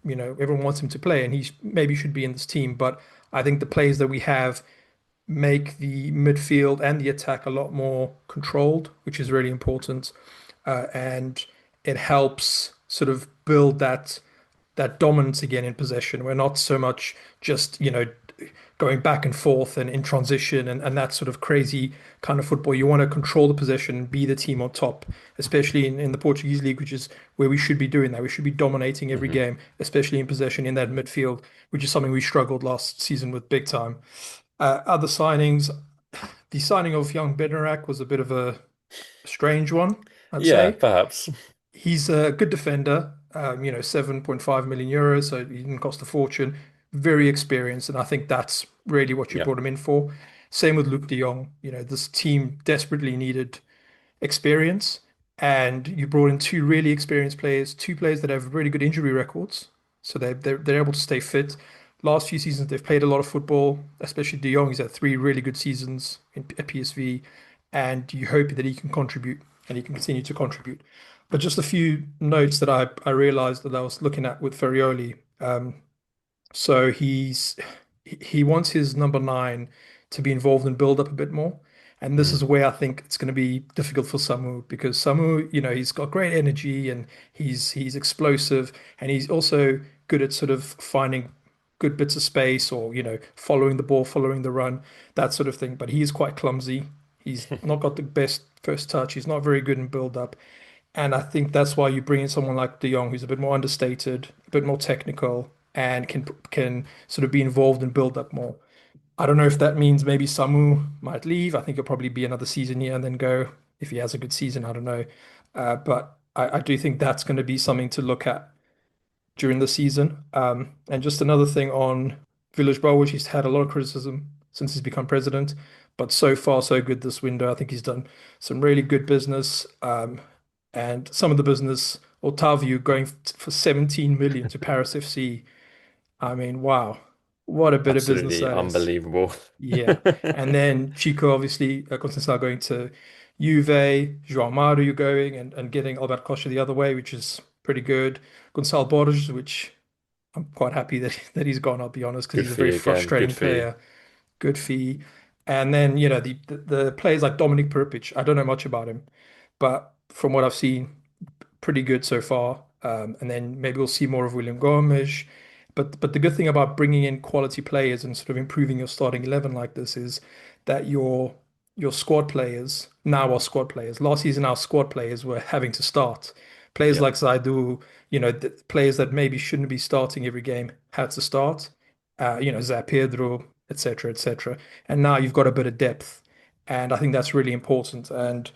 everyone wants him to play, and maybe should be in this team. But I think the players that we have make the midfield and the attack a lot more controlled, which is really important. And it helps sort of build that dominance again in possession. We're not so much just, going back and forth and in transition and that sort of crazy kind of football. You want to control the possession and be the team on top, especially in the Portuguese league, which is where we should be doing that. We should be dominating every Hmm. game, especially in possession in that midfield, which is something we struggled last season with big time. Other signings, the signing of young Bednarak was a bit of a strange one, I'd Yeah, say. perhaps. He's a good defender, 7.5 million euros, so he didn't cost a fortune. Very experienced, and I think that's really what you Yeah. brought him in for. Same with Luke de Jong. This team desperately needed experience, and you brought in two really experienced players, two players that have really good injury records, so they're able to stay fit. Last few seasons, they've played a lot of football, especially De Jong. He's had three really good seasons at PSV, and you hope that he can contribute and he can continue to contribute. But just a few notes that I realized that I was looking at with Ferrioli. So he wants his number nine to be involved in build up a bit more. And this is Mm. where I think it's going to be difficult for Samu because Samu, he's got great energy and he's explosive and he's also good at sort of finding good bits of space or, following the ball, following the run, that sort of thing. But he is quite clumsy. He's not got the best first touch. He's not very good in build up. And I think that's why you bring in someone like De Jong, who's a bit more understated, a bit more technical, and can sort of be involved and build up more. I don't know if that means maybe Samu might leave. I think it'll probably be another season here and then go if he has a good season. I don't know. But I do think that's going to be something to look at during the season. And just another thing on Village Bro, which he's had a lot of criticism since he's become president, but so far so good this window. I think he's done some really good business. And some of the business, Otavio going for 17 million to Paris FC. I mean, wow, what a bit of business Absolutely that is. unbelievable. Yeah. And then Chico, obviously, Conceição going to Juve, João Mario going and getting Albert Costa the other way, which is pretty good. Gonçalo Borges, which I'm quite happy that he's gone, I'll be honest, because Good he's a for very you again. Good frustrating for you. player. Good fee. And then, the players like Dominic Perpic, I don't know much about him, but from what I've seen, pretty good so far. And then maybe we'll see more of William Gomes. But the good thing about bringing in quality players and sort of improving your starting 11 like this is that your squad players now are squad players. Last season, our squad players were having to start. Players Yeah. like Zaidu, the players that maybe shouldn't be starting every game had to start. Zé Pedro, etc., etc. And now you've got a bit of depth, and I think that's really important. And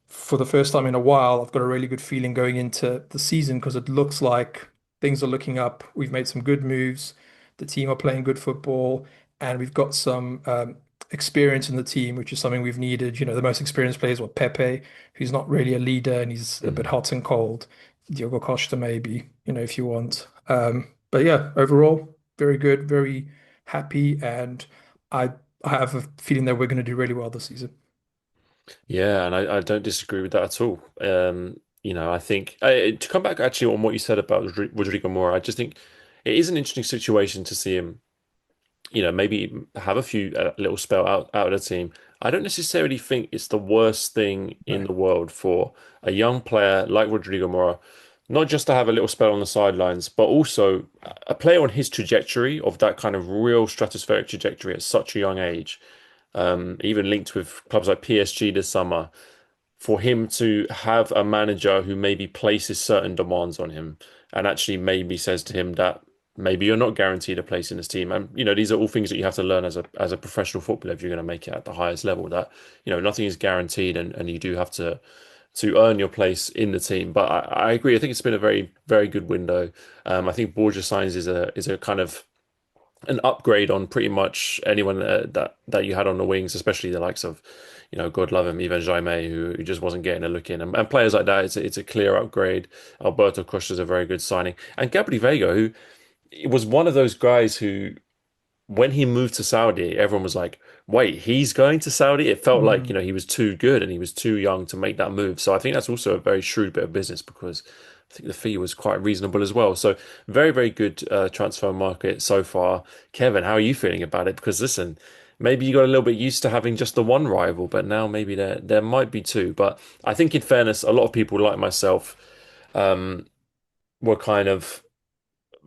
for the first time in a while, I've got a really good feeling going into the season because it looks like things are looking up. We've made some good moves. The team are playing good football, and we've got some experience in the team, which is something we've needed. The most experienced players were Pepe, who's not really a leader and he's a bit Mhm. hot and cold. Diogo Costa, maybe, if you want. But yeah, overall, very good, very happy, and I I have a feeling that we're going to do really well this season. Yeah, and I don't disagree with that at all. I think to come back actually on what you said about Rodrigo Moura, I just think it is an interesting situation to see him, maybe have a little spell out of the team. I don't necessarily think it's the worst thing in No. the world for a young player like Rodrigo Moura, not just to have a little spell on the sidelines, but also a player on his trajectory of that kind of real stratospheric trajectory at such a young age, even linked with clubs like PSG this summer, for him to have a manager who maybe places certain demands on him and actually maybe says to him that maybe you're not guaranteed a place in this team. And these are all things that you have to learn as a professional footballer if you're going to make it at the highest level. That nothing is guaranteed, and you do have to earn your place in the team. But I agree. I think it's been a very, very good window. I think Borja signs is a kind of an upgrade on pretty much anyone that you had on the wings, especially the likes of, God love him, Ivan Jaime, who just wasn't getting a look in, and players like that. It's a clear upgrade. Alberto Costa is a very good signing, and Gabri Veiga, who was one of those guys who, when he moved to Saudi, everyone was like, wait, he's going to Saudi? It felt like, he was too good and he was too young to make that move. So I think that's also a very shrewd bit of business, because I think the fee was quite reasonable as well. So very, very good transfer market so far. Kevin, how are you feeling about it? Because listen, maybe you got a little bit used to having just the one rival, but now maybe there might be two. But I think, in fairness, a lot of people like myself were kind of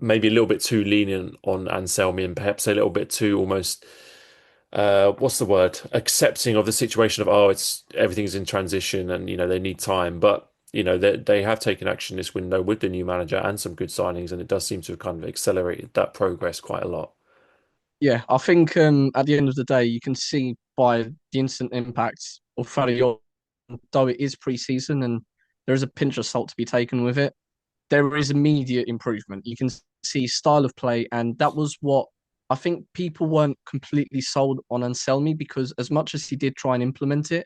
maybe a little bit too lenient on Anselmi, and perhaps a little bit too almost what's the word, accepting of the situation of, it's everything's in transition and they need time. But they have taken action this window with the new manager and some good signings, and it does seem to have kind of accelerated that progress quite a lot. Yeah, I think at the end of the day, you can see by the instant impact of Fariol, though it is pre-season and there is a pinch of salt to be taken with it, there is immediate improvement. You can see style of play, and that was what I think people weren't completely sold on Anselmi, because as much as he did try and implement it,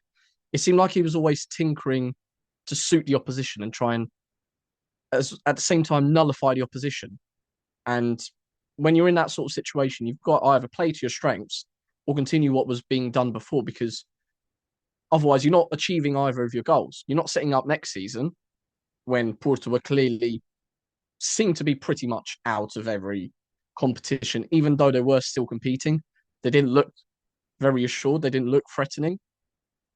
it seemed like he was always tinkering to suit the opposition and try and, at the same time, nullify the opposition. And when you're in that sort of situation, you've got to either play to your strengths or continue what was being done before, because otherwise you're not achieving either of your goals. You're not setting up next season when Porto were clearly seemed to be pretty much out of every competition, even though they were still competing. They didn't look very assured. They didn't look threatening.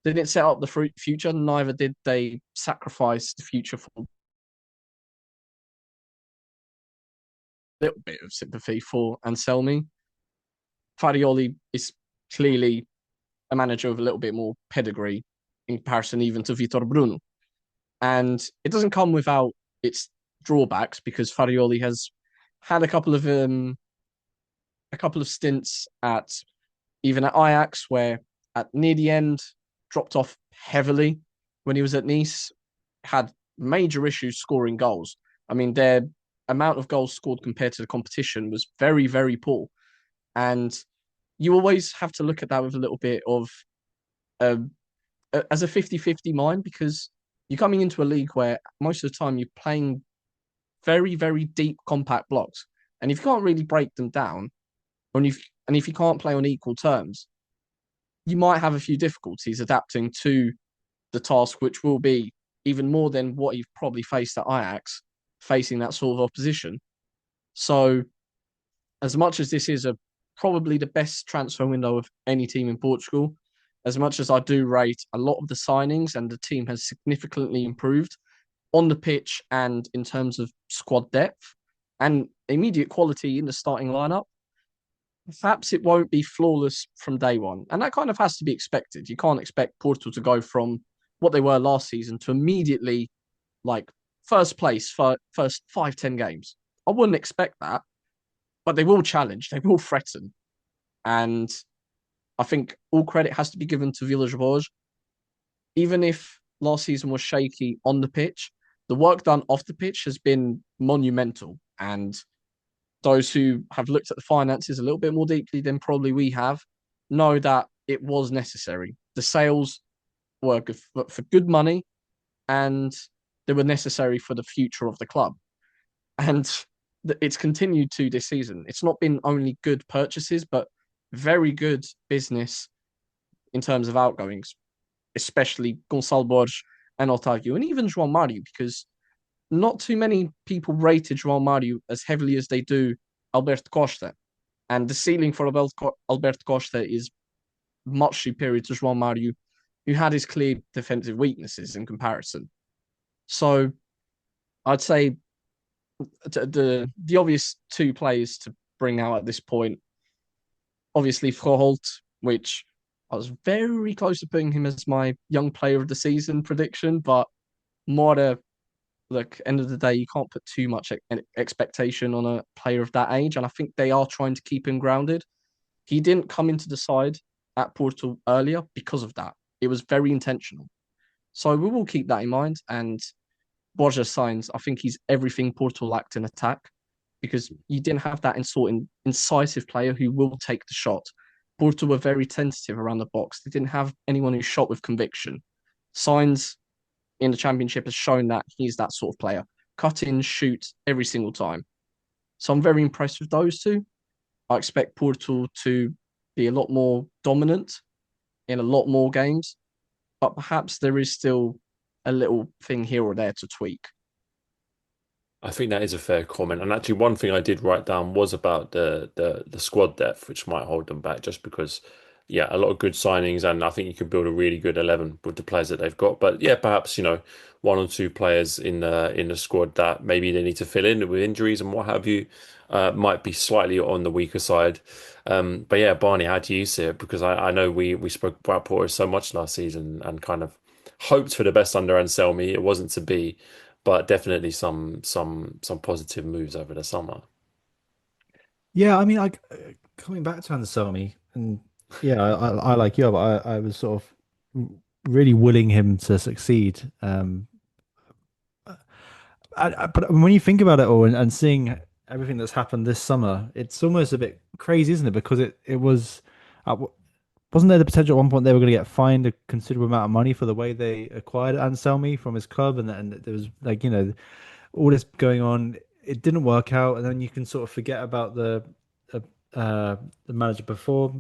They didn't set up the future. Neither did they sacrifice the future for a little bit of sympathy for Anselmi. Farioli is clearly a manager with a little bit more pedigree in comparison even to Vitor Bruno. And it doesn't come without its drawbacks, because Farioli has had a couple of stints at Ajax, where at near the end dropped off heavily. When he was at Nice, had major issues scoring goals. I mean, their amount of goals scored compared to the competition was very, very poor. And you always have to look at that with a little bit of as a 50-50 mind, because you're coming into a league where most of the time you're playing very, very deep, compact blocks. And if you can't really break them down, and if you can't play on equal terms, you might have a few difficulties adapting to the task, which will be even more than what you've probably faced at Ajax, facing that sort of opposition. So, as much as this is probably the best transfer window of any team in Portugal, as much as I do rate a lot of the signings, and the team has significantly improved on the pitch and in terms of squad depth and immediate quality in the starting lineup, perhaps it won't be flawless from day one. And that kind of has to be expected. You can't expect Porto to go from what they were last season to immediately first place for first 5-10 games. I wouldn't expect that, but they will challenge, they will threaten. And I think all credit has to be given to Villas-Boas. Even if last season was shaky on the pitch, the work done off the pitch has been monumental. And those who have looked at the finances a little bit more deeply than probably we have know that it was necessary. The sales were for good money, and they were necessary for the future of the club. And it's continued to this season. It's not been only good purchases, but very good business in terms of outgoings, especially Gonçalo Borges and Otávio, and even João Mário, because not too many people rated João Mário as heavily as they do Alberto Costa. And the ceiling for Alberto Costa is much superior to João Mário, who had his clear defensive weaknesses in comparison. So I'd say the obvious two players to bring out at this point, obviously Froholt, which I was very close to putting him as my young player of the season prediction, but Mora look, end of the day, you can't put too much expectation on a player of that age, and I think they are trying to keep him grounded. He didn't come into the side at Porto earlier because of that. It was very intentional. So we will keep that in mind. And Borja signs, I think he's everything Porto lacked in attack because you didn't have that incisive player who will take the shot. Porto were very tentative around the box. They didn't have anyone who shot with conviction. Signs in the championship has shown that he's that sort of player. Cut in, shoot every single time. So I'm very impressed with those two. I expect Porto to be a lot more dominant in a lot more games, but perhaps there is still a little thing here or there to tweak. I think that is a fair comment. And actually, one thing I did write down was about the squad depth, which might hold them back, just because, yeah, a lot of good signings, and I think you can build a really good 11 with the players that they've got. But yeah, perhaps one or two players in the squad that maybe they need to fill in with injuries and what have you, might be slightly on the weaker side. But yeah, Barney, how do you see it? Because I know we spoke about Porter so much last season and kind of hoped for the best under Anselmi. It wasn't to be, but definitely some positive moves over the summer. Yeah, I mean, coming back to Anselmi, and yeah, I like you, but I was sort of really willing him to succeed. But when you think about it all and seeing everything that's happened this summer, it's almost a bit crazy, isn't it? Because it was, wasn't there the potential at one point they were going to get fined a considerable amount of money for the way they acquired Anselmi from his club, and there was like all this going on. It didn't work out, and then you can sort of forget about the manager before.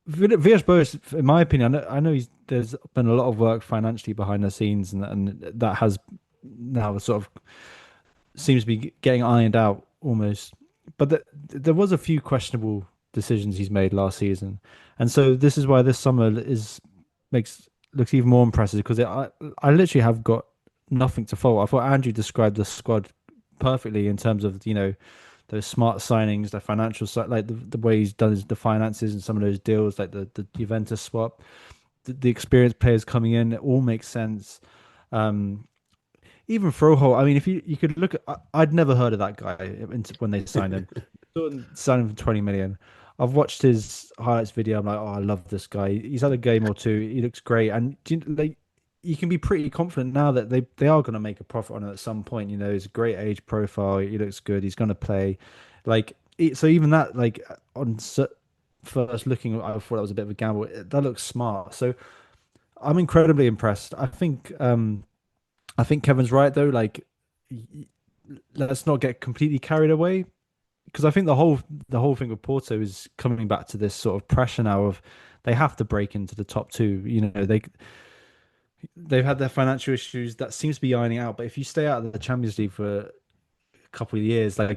Villas-Boas, in my opinion, I know there's been a lot of work financially behind the scenes, and that has now sort of seems to be getting ironed out almost. But there was a few questionable decisions he's made last season, and so this is why this summer looks even more impressive because I literally have got nothing to fault. I thought Andrew described the squad perfectly in terms of those smart signings, the financial side, like the way he's done the finances and some of those deals, like the Juventus swap, the experienced players coming in, it all makes sense. Even Froho, I mean, if you could look at, I'd never heard of that guy when they signed him. Signed him for 20 million. I've watched his highlights video. I'm like, oh, I love this guy. He's had a game or two. He looks great, and you can be pretty confident now that they are going to make a profit on it at some point. He's a great age profile. He looks good. He's going to play, so even that on first looking, I thought that was a bit of a gamble. That looks smart. So I'm incredibly impressed. I think Kevin's right though. Let's not get completely carried away because I think the whole thing with Porto is coming back to this sort of pressure now of they have to break into the top two. They've had their financial issues that seems to be ironing out, but if you stay out of the Champions League for a couple of years, that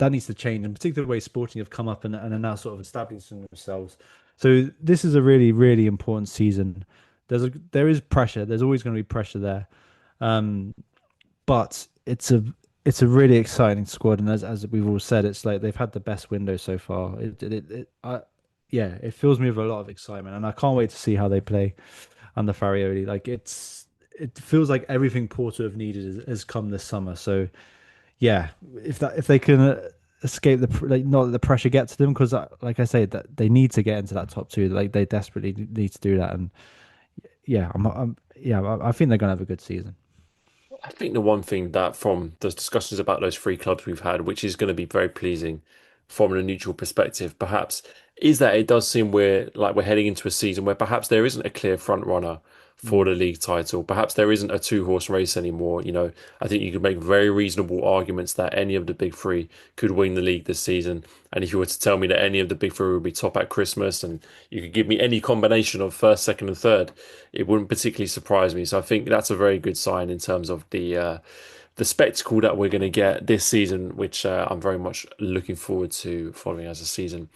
needs to change, and particularly the way Sporting have come up and are now sort of establishing themselves. So this is a really, really important season. There is pressure. There's always going to be pressure there, but it's a really exciting squad, and as we've all said, it's like they've had the best window so far. It fills me with a lot of excitement, and I can't wait to see how they play under Farioli. It feels like everything Porto have needed has come this summer. So yeah, if they can escape not that the pressure gets to them, because like I say, that they need to get into that top two. Like they desperately need to do that, and yeah, I think they're gonna have a good season. I think the one thing that from those discussions about those three clubs we've had, which is going to be very pleasing from a neutral perspective, perhaps, is that it does seem we're heading into a season where perhaps there isn't a clear front runner for the league title. Perhaps there isn't a two-horse race anymore. I think you could make very reasonable arguments that any of the big three could win the league this season. And if you were to tell me that any of the big three would be top at Christmas, and you could give me any combination of first, second, and third, it wouldn't particularly surprise me. So I think that's a very good sign in terms of the spectacle that we're going to get this season, which I'm very much looking forward to following as the season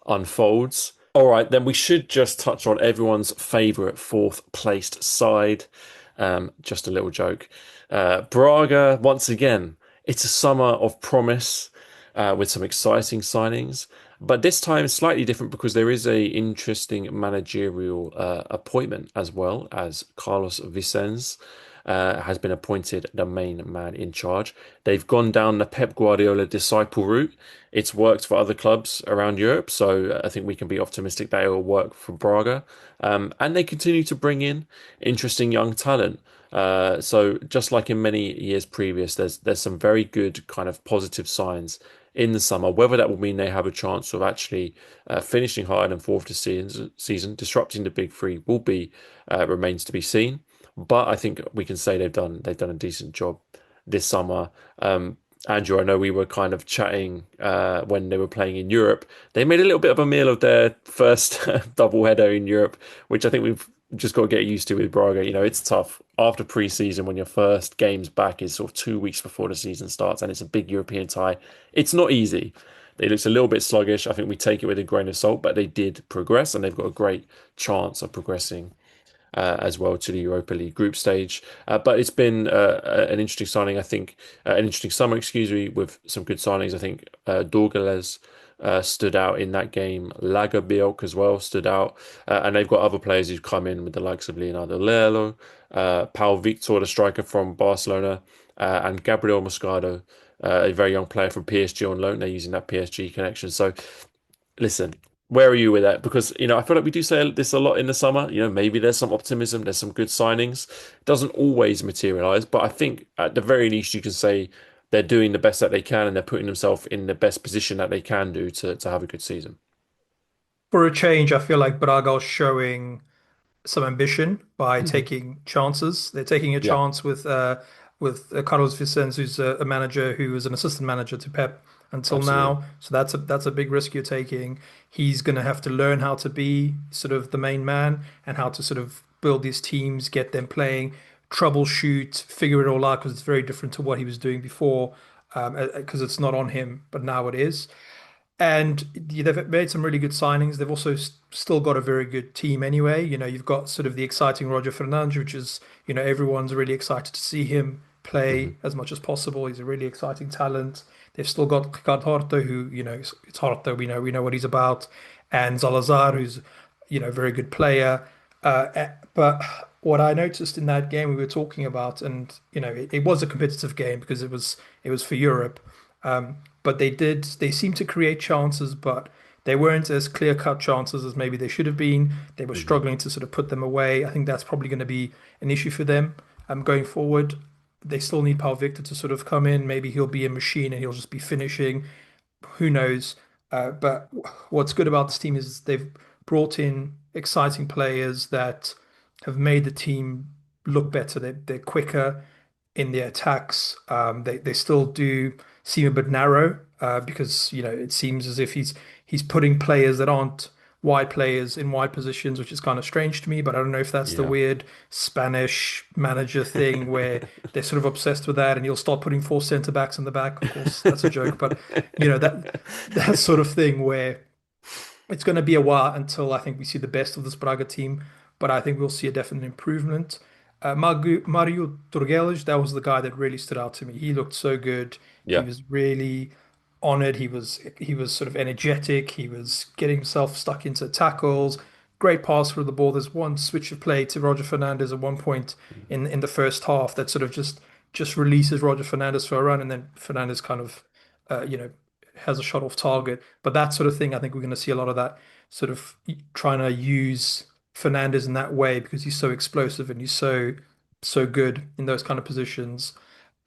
unfolds. All right, then we should just touch on everyone's favourite fourth placed side. Just a little joke. Braga, once again, it's a summer of promise with some exciting signings. But this time slightly different because there is a interesting managerial appointment as well as Carlos Vicens. has been appointed the main man in charge. They've gone down the Pep Guardiola disciple route. It's worked for other clubs around Europe, so I think we can be optimistic that it will work for Braga. And they continue to bring in interesting young talent. So just like in many years previous, there's some very good kind of positive signs in the summer. Whether that will mean they have a chance of actually finishing higher than fourth this season, disrupting the big three, will be remains to be seen. But I think we can say they've done a decent job this summer. Andrew, I know we were kind of chatting when they were playing in Europe. They made a little bit of a meal of their first double header in Europe, which I think we've just got to get used to with Braga. You know, it's tough after pre-season when your first game's back is sort of 2 weeks before the season starts, and it's a big European tie. It's not easy. It looks a little bit sluggish. I think we take it with a grain of salt, but they did progress, and they've got a great chance of progressing as well to the Europa League group stage. But it's been an interesting signing, I think, an interesting summer, excuse me, with some good signings. I think Dorgales stood out in that game. Lagerbielk as well stood out. And they've got other players who've come in with the likes of Leonardo Lelo, Pau Victor, the striker from Barcelona, and Gabriel Moscado, a very young player from PSG on loan. They're using that PSG connection. So listen, where are you with that? Because, I feel like we do say this a lot in the summer. Maybe there's some optimism, there's some good signings. It doesn't always materialize, but I think at the very least you can say they're doing the best that they can and they're putting themselves in the best position that they can do to have a good season. For a change, I feel like Braga are showing some ambition by Mhm. taking chances. They're taking a Yeah, chance with Carlos Vicens, who's a manager who was an assistant manager to Pep until absolutely. now. So that's a big risk you're taking. He's going to have to learn how to be sort of the main man and how to sort of build these teams, get them playing, troubleshoot, figure it all out because it's very different to what he was doing before. Because it's not on him, but now it is. And they've made some really good signings. They've also still got a very good team anyway. You've got sort of the exciting Roger Fernandes, which is, everyone's really excited to see him Hmm. play as much as possible. He's a really exciting talent. They've still got Ricardo Horta, who, it's Horta, we know what he's about, and Salazar, who's, a very good player. But what I noticed in that game we were talking about, and it was a competitive game because it was for Europe. But they seemed to create chances, but they weren't as clear-cut chances as maybe they should have been. They were Hmm. struggling to sort of put them away. I think that's probably going to be an issue for them going forward. They still need Paul Victor to sort of come in. Maybe he'll be a machine and he'll just be finishing. Who knows? But what's good about this team is they've brought in exciting players that have made the team look better. They're quicker in their attacks. They still do seem a bit narrow because it seems as if he's putting players that aren't wide players in wide positions, which is kind of strange to me. But I don't know if that's the Yeah. weird Spanish manager thing where they're sort of obsessed with that, and you'll start putting four centre backs in the back. Of course, that's a joke, but that sort of thing where it's going to be a while until I think we see the best of this Braga team, but I think we'll see a definite improvement. Mario Turgeles, that was the guy that really stood out to me. He looked so good. He Yeah. was really on it. He was sort of energetic. He was getting himself stuck into tackles. Great pass for the ball. There's one switch of play to Roger Fernandez at one point in the first half that sort of just releases Roger Fernandez for a run, and then Fernandez kind of uh, you know has a shot off target. But that sort of thing, I think we're going to see a lot of that sort of trying to use Fernandez in that way because he's so explosive and he's so good in those kind of positions.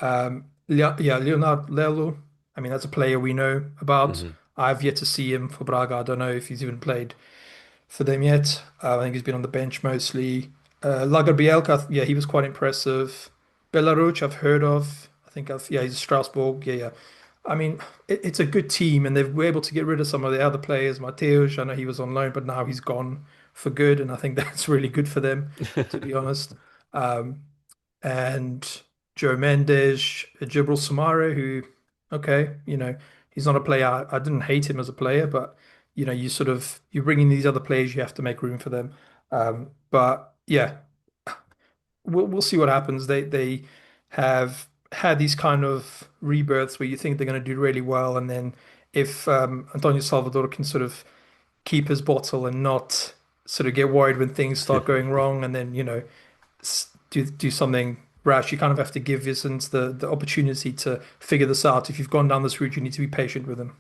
Yeah, Leonard Lelo. I mean, that's a player we know about. Hmm. I've yet to see him for Braga. I don't know if he's even played for them yet. I think he's been on the bench mostly. Lagerbielke, yeah, he was quite impressive. Belaruch, I've heard of. Yeah, he's Strasbourg. Yeah, yeah. I mean, it's a good team, and they were able to get rid of some of the other players. Mateusz, I know he was on loan, but now he's gone for good, and I think that's really good for them, to be honest. Um, and Joe Mendes, Jibril Samara, who, okay, he's not a player. I didn't hate him as a player, but you bring in these other players, you have to make room for them. But yeah, we'll see what happens. They have had these kind of rebirths where you think they're going to do really well, and then if Antonio Salvador can sort of keep his bottle and not sort of get worried when things start going wrong, and then do something rash. You kind of have to give Vicente the opportunity to figure this out. If you've gone down this route, you need to be patient with him.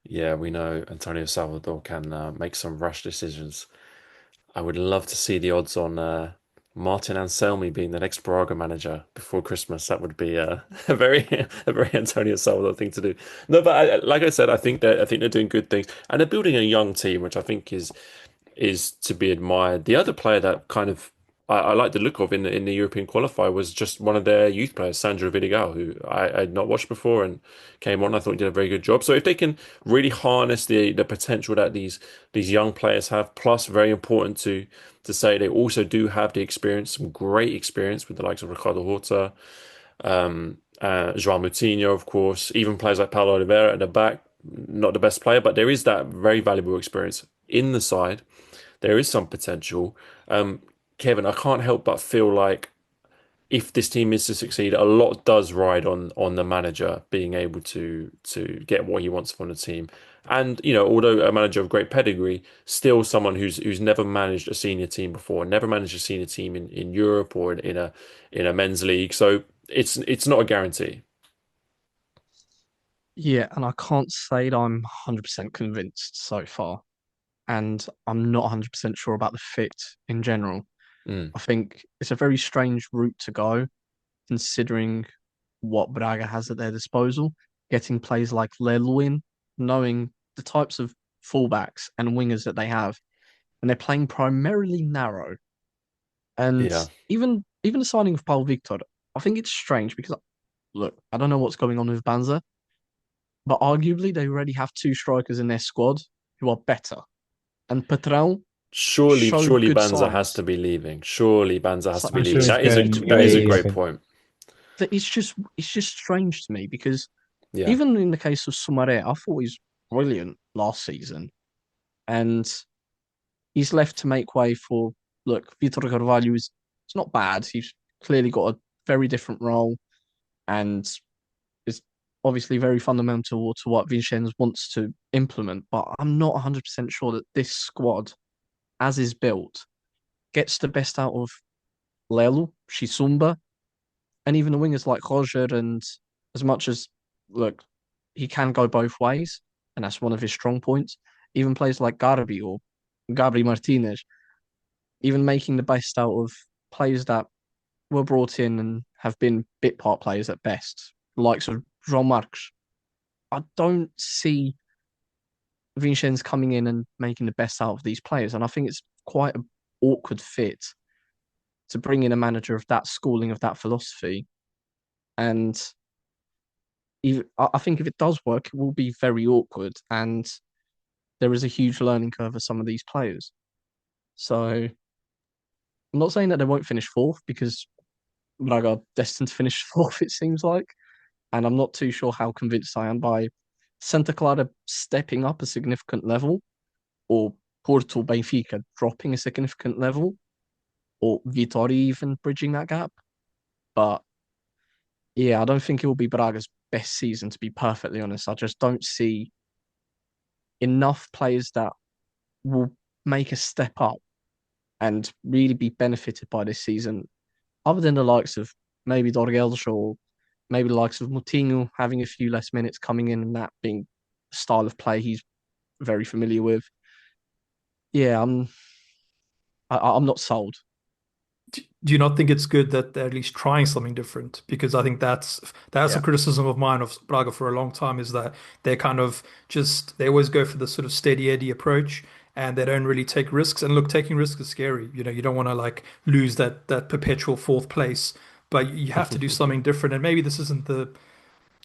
Yeah, we know Antonio Salvador can make some rash decisions. I would love to see the odds on Martin Anselmi being the next Braga manager before Christmas. That would be a very Antonio Salvador thing to do. No, but like I said, I think they're doing good things, and they're building a young team, which I think is to be admired. The other player that kind of I like the look of in the European qualifier was just one of their youth players, Sandro Vidigal, who I had not watched before and came on. I thought he did a very good job. So if they can really harness the potential that these young players have, plus very important to say they also do have the experience, some great experience with the likes of Ricardo Horta, João Moutinho, of course, even players like Paulo Oliveira at the back. Not the best player, but there is that very valuable experience in the side. There is some potential. Kevin, I can't help but feel like if this team is to succeed, a lot does ride on the manager being able to get what he wants from the team. And although a manager of great pedigree, still someone who's never managed a senior team before, never managed a senior team in Europe or in a men's league. So it's not a guarantee. Yeah, and I can't say that I'm 100% convinced so far. And I'm not 100% sure about the fit in general. Mm, I think it's a very strange route to go, considering what Braga has at their disposal. Getting players like Leluin, knowing the types of fullbacks and wingers that they have, and they're playing primarily narrow. And yeah. even the signing of Paulo Victor, I think it's strange because look, I don't know what's going on with Banza, but arguably they already have two strikers in their squad who are better. And Patrão showed Surely good Banza has signs. to be leaving. Surely Banza has So to be I'm it's sure leaving. he's going That is a weird. great AAF. point. That it's just strange to me because Yeah. even in the case of Sumaré, I thought he was brilliant last season, and he's left to make way for look. Vitor Carvalho is it's not bad. He's clearly got a very different role and is obviously very fundamental to what Vincennes wants to implement. But I'm not 100% sure that this squad, as is built, gets the best out of Lelo, Shisumba, and even the wingers like Roger. And as much as look, he can go both ways, and that's one of his strong points. Even players like Garbi or Gabri Martinez, even making the best out of players that were brought in and have been bit part players at best, the likes of Jean Marques. I don't see Vincennes coming in and making the best out of these players, and I think it's quite an awkward fit to bring in a manager of that schooling, of that philosophy. And I think if it does work, it will be very awkward. And there is a huge learning curve for some of these players. So I'm not saying that they won't finish fourth because Braga are destined to finish fourth, it seems like. And I'm not too sure how convinced I am by Santa Clara stepping up a significant level or Porto Benfica dropping a significant level or Vitória even bridging that gap. But yeah, I don't think it will be Braga's best season, to be perfectly honest. I just don't see enough players that will make a step up and really be benefited by this season, other than the likes of maybe Dorgelsh or maybe the likes of Moutinho having a few less minutes coming in and that being a style of play he's very familiar with. Yeah, I'm not sold. Do you not think it's good that they're at least trying something different? Because I think that's a Yeah. criticism of mine of Braga for a long time is that they kind of just they always go for the sort of steady Eddie approach and they don't really take risks. And look, taking risks is scary. You know, you don't want to like lose that perpetual fourth place, but you have to do something different. And maybe this isn't the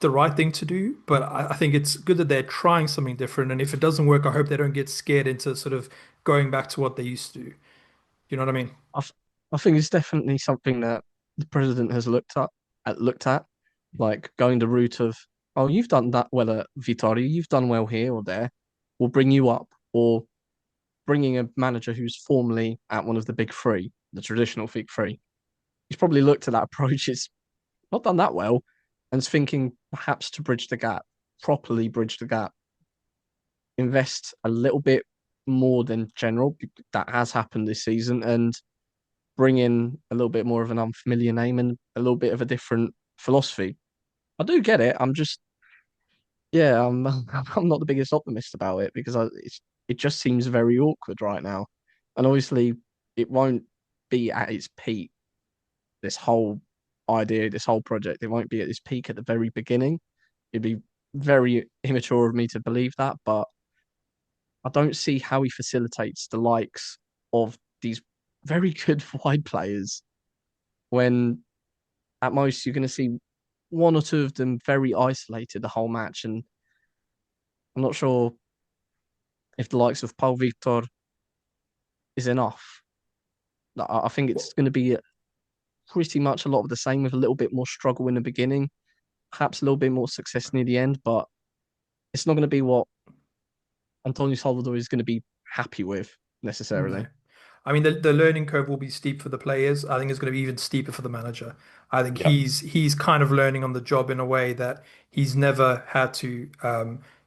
right thing to do, but I think it's good that they're trying something different. And if it doesn't work, I hope they don't get scared into sort of going back to what they used to do. You know what I mean? I, I think it's definitely something that the president has looked at, like going the route of, oh, you've done that well at Vitória, you've done well here or there, we'll bring you up, or bringing a manager who's formerly at one of the big three, the traditional big three. He's probably looked at that approach, it's not done that well, and is thinking perhaps to bridge the gap, properly bridge the gap, invest a little bit more than general. That has happened this season, and bring in a little bit more of an unfamiliar name and a little bit of a different philosophy. I do get it. I'm just, yeah, I'm not the biggest optimist about it because it just seems very awkward right now, and obviously it won't be at its peak. This whole idea, this whole project, it won't be at its peak at the very beginning. It'd be very immature of me to believe that, but I don't see how he facilitates the likes of these very good wide players when at most you're going to see one or two of them very isolated the whole match. And I'm not sure if the likes of Paul Victor is enough. I think it's going to be pretty much a lot of the same with a little bit more struggle in the beginning, perhaps a little bit more success near the end, but it's not going to be what Antonio Salvador is going to be happy with No. necessarily. I mean, the learning curve will be steep for the players. I think it's going to be even steeper for the manager. I think Yeah. he's kind of learning on the job in a way that he's never had to.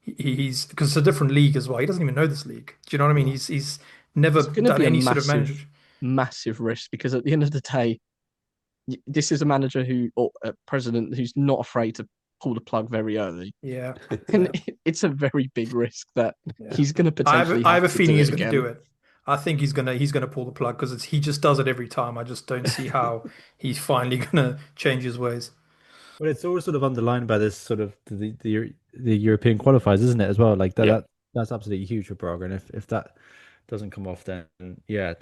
He's because it's a different league as well. He doesn't even know this league. Do you know what I mean? He's never It's going to done be a any sort of manager. massive risk because at the end of the day, this is a manager who or a president who's not afraid to pull the plug very early, Yeah, and yeah, it's a very big risk that yeah. he's going to potentially I have have a to do feeling he's it going to do again. it. I think he's gonna pull the plug because he just does it every time. I just don't see how he's finally gonna change his ways. Well, it's all sort of underlined by this sort of the European qualifiers, isn't it, as well? Like Yeah. that's absolutely huge for Braga, and if that doesn't come off, then yeah,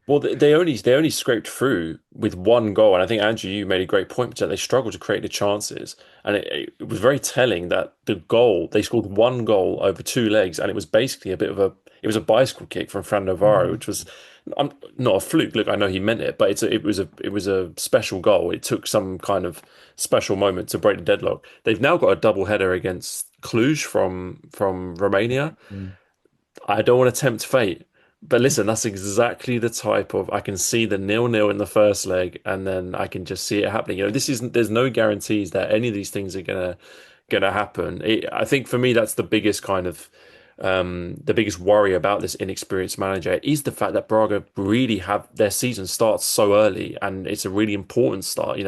Well, they only scraped through with one goal, and I think Andrew, you made a great point that they struggled to create the chances, and it was very telling that the goal they scored one goal over two legs, and it was basically a bicycle kick from Fran Navarro, Mm. which was not a fluke. Look, I know he meant it, but it was a special goal. It took some kind of special moment to break the deadlock. They've now got a double header against Cluj from Romania. yeah. I don't want to tempt fate, but listen, that's exactly the type of I can see the 0-0 in the first leg, and then I can just see it happening. This isn't. There's no guarantees that any of these things are gonna happen. I think for me, that's the biggest worry about this inexperienced manager is the fact that Braga really have their season starts so early, and it's a really important start.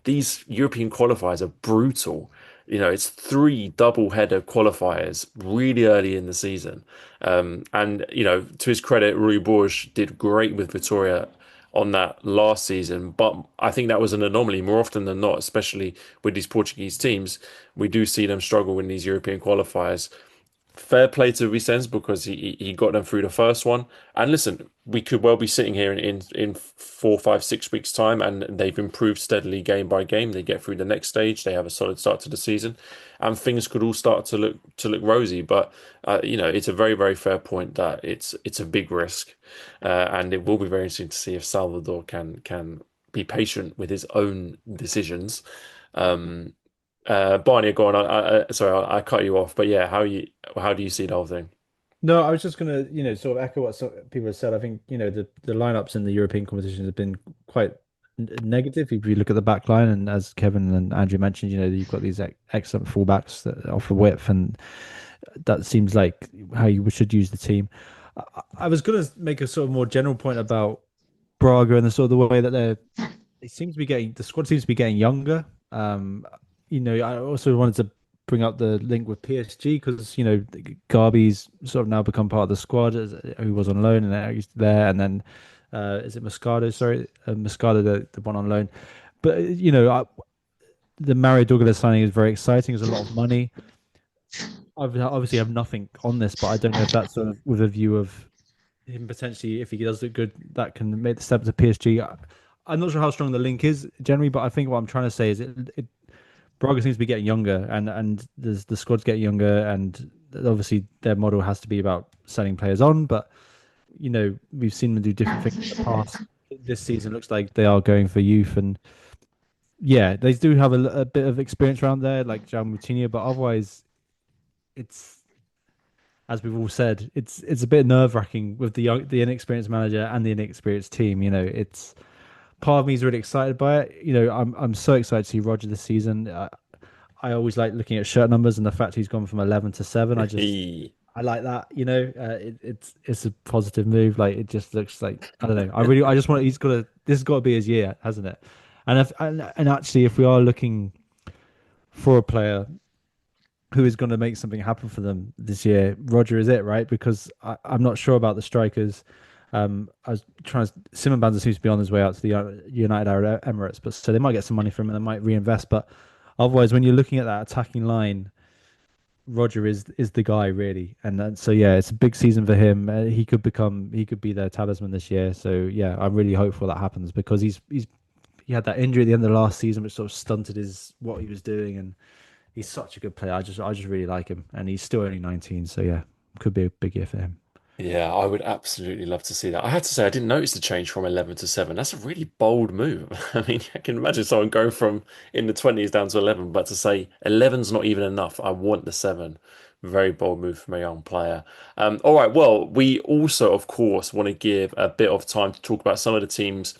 These European qualifiers are brutal. It's three double header qualifiers really early in the season. And to his credit, Rui Borges did great with Vitoria on that last season, but I think that was an anomaly more often than not, especially with these Portuguese teams. We do see them struggle in these European qualifiers. Fair play to Vicens because he got them through the first one. And listen, we could well be sitting here in 4, 5, 6 weeks' time, and they've improved steadily game by game. They get through the next stage. They have a solid start to the season, and things could all start to look rosy. But it's a very very fair point that it's a big risk, and it will be very interesting to see if Salvador can be patient with his own decisions. Um, Barney, go on. Sorry, I cut you off, but yeah, how do you see the whole thing? No, I was just gonna, sort of echo what people have said. I think, the lineups in the European competitions have been quite negative. If you look at the back line, and as Kevin and Andrew mentioned, you've got these excellent fullbacks that offer width, and that seems like how you should use the team. I was gonna make a sort of more general point about Braga and the sort of the way that the squad seems to be getting younger. I also wanted to bring up the link with PSG because Garby's sort of now become part of the squad who was on loan and now he's there, and then is it Moscardo? Sorry, Moscardo, the one on loan. But the Mario Douglas signing is very exciting. There's a lot of money. I obviously have nothing on this, but I don't know if that's sort of with a view of him potentially, if he does look good, that can make the step to PSG. I'm not sure how strong the link is generally, but I think what I'm trying to say is Braga seems to be getting younger, and the squad's getting younger, and obviously their model has to be about selling players on. But we've seen them do different things in the past. This season looks like they are going for youth, and yeah, they do have a bit of experience around there, like João Moutinho. But otherwise, it's as we've all said, it's a bit nerve wracking with the inexperienced manager and the inexperienced team. It's part of me is really excited by it. I'm so excited to see Roger this season. I always like looking at shirt numbers and the fact he's gone from 11 to 7. I like that. It's a positive move. Like it just looks like I don't know. I just want. He's got to. This has got to be his year, hasn't it? And actually, if we are looking for a player who is going to make something happen for them this year, Roger is it, right? Because I'm not sure about the strikers. I was trying to. Simon Banza seems to be on his way out to the United Arab Emirates, but so they might get some money from him and they might reinvest. But otherwise, when you're looking at that attacking line, Roger is the guy really, and so yeah, it's a big season for him. He could be their talisman this year. So yeah, I'm really hopeful that happens because he had that injury at the end of the last season, which sort of stunted his what he was doing, and he's such a good player. I just really like him, and he's still only 19. So yeah, could be a big year for him. Yeah, I would absolutely love to see that. I had to say, I didn't notice the change from 11 to 7. That's a really bold move. I mean, I can imagine someone going from in the 20s down to 11, but to say 11's not even enough, I want the 7. Very bold move from a young player. All right, well, we also, of course, want to give a bit of time to talk about some of the teams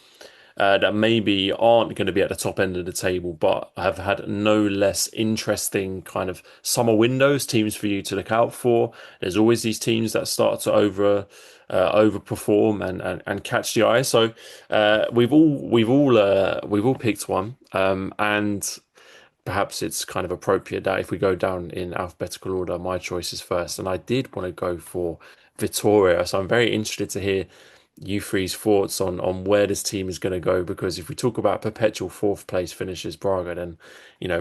that maybe aren't going to be at the top end of the table, but have had no less interesting kind of summer windows, teams for you to look out for. There's always these teams that start to overperform and catch the eye. So we've all picked one, and perhaps it's kind of appropriate that if we go down in alphabetical order, my choice is first, and I did want to go for Vittoria. So I'm very interested to hear you three's thoughts on where this team is going to go, because if we talk about perpetual fourth place finishes Braga, then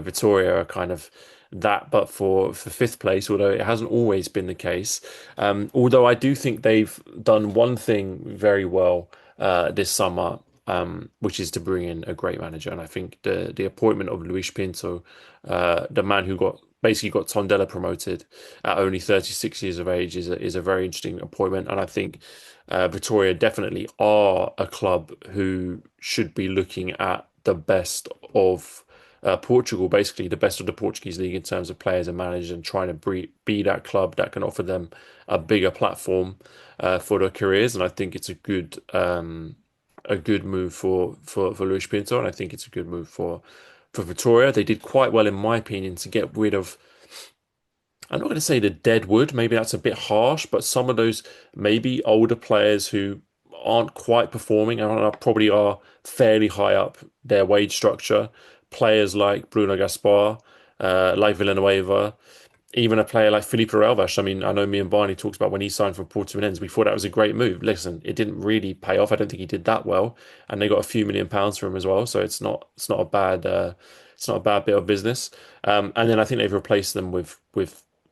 Vittoria are kind of that, but for fifth place, although it hasn't always been the case. Although I do think they've done one thing very well this summer, which is to bring in a great manager. And I think the appointment of Luis Pinto, the man who basically got Tondela promoted at only 36 years of age, is a very interesting appointment. And I think Vitória definitely are a club who should be looking at the best of Portugal, basically the best of the Portuguese league in terms of players and managers, and trying to be that club that can offer them a bigger platform for their careers. And I think it's a good move for Luis Pinto, and I think it's a good move for Vitória. They did quite well, in my opinion, to get rid of. I'm not going to say the dead wood, maybe that's a bit harsh, but some of those maybe older players who aren't quite performing and probably are fairly high up their wage structure. Players like Bruno Gaspar, like Villanueva, even a player like Felipe Relvas. I mean, I know me and Barney talks about when he signed for Portimonense. We thought that was a great move. Listen, it didn't really pay off. I don't think he did that well, and they got a few £1 million for him as well. So it's not a bad bit of business. And then I think they've replaced them with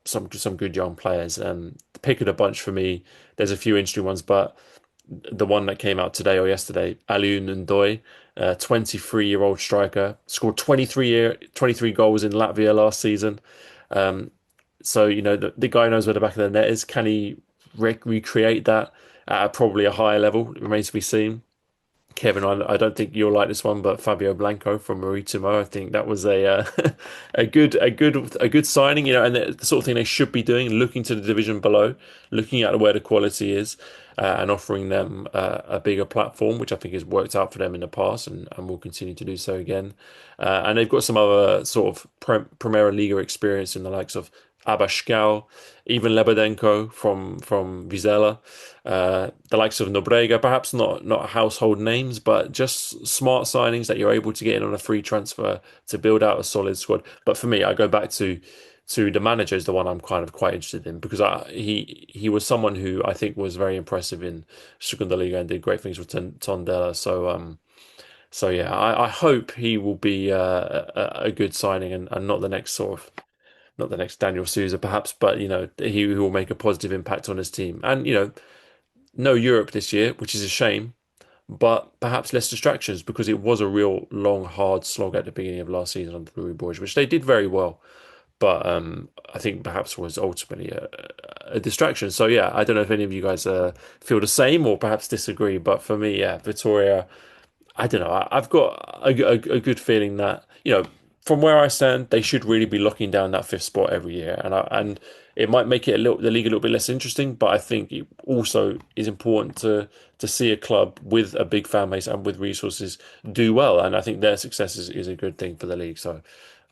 some good young players. The pick of the bunch for me, there's a few interesting ones, but the one that came out today or yesterday, Alioune Ndoye, 23-year-old striker, scored 23 goals in Latvia last season. So the guy knows where the back of the net is. Can he recreate that at probably a higher level? It remains to be seen. Kevin, I don't think you'll like this one, but Fabio Blanco from Maritimo, I think that was a good signing, and the sort of thing they should be doing, looking to the division below, looking at where the quality is, and offering them a bigger platform, which I think has worked out for them in the past and will continue to do so again. And they've got some other sort of Primeira Liga experience in the likes of Abascal, even Lebedenko from Vizela, the likes of Nobrega, perhaps not household names, but just smart signings that you're able to get in on a free transfer to build out a solid squad. But for me, I go back to the manager is the one I'm kind of quite interested in, because he was someone who I think was very impressive in Segunda Liga and did great things with Tondela. So yeah, I hope he will be a good signing and not the next sort of not the next Daniel Souza, perhaps, but he will make a positive impact on his team. And no Europe this year, which is a shame, but perhaps less distractions, because it was a real long, hard slog at the beginning of last season under Rui Borges, which they did very well, but I think perhaps was ultimately a distraction. So yeah, I don't know if any of you guys feel the same or perhaps disagree, but for me, yeah, Victoria. I don't know. Have got a good feeling that from where I stand, they should really be locking down that fifth spot every year, and it might make it the league a little bit less interesting. But I think it also is important to see a club with a big fan base and with resources do well, and I think their success is a good thing for the league. So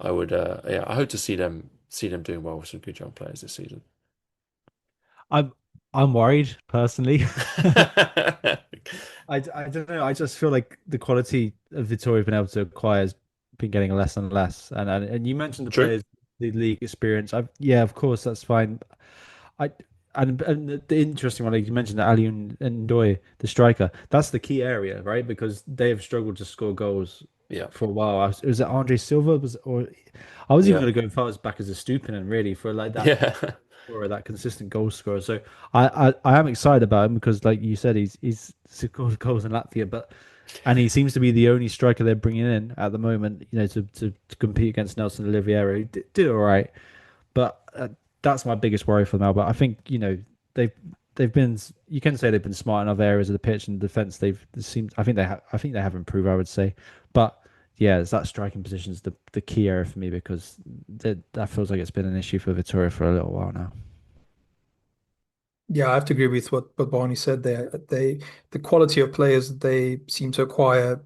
I would, I hope to see them doing well with some good young players this season. I'm I'm worried personally. I don't know. I just feel like the quality of Vittoria's been able to acquire has been getting less and less. And you mentioned the True. players, the league experience. Yeah, of course, that's fine. I and the interesting one, like you mentioned, that Ali and Ndoye, the striker, that's the key area, right? Because they have struggled to score goals Yeah. for a while. Was it Andre Silva? Or I was even Yeah. going to go as far as back as a Stupinen, really, for like that Yeah. or that consistent goal scorer. So I am excited about him because, like you said, he's scored goals in Latvia, and he seems to be the only striker they're bringing in at the moment. To compete against Nelson Oliveira, who did all right, but that's my biggest worry for now. But I think they've they've been you can say they've been smart in other areas of the pitch and defense. They seemed I think they have improved. I would say, but. Yeah, it's that striking position is the key area for me because that feels like it's been an issue for Vittoria for a little while now. Yeah, I have to agree with what Barney said there. The quality of players that they seem to acquire,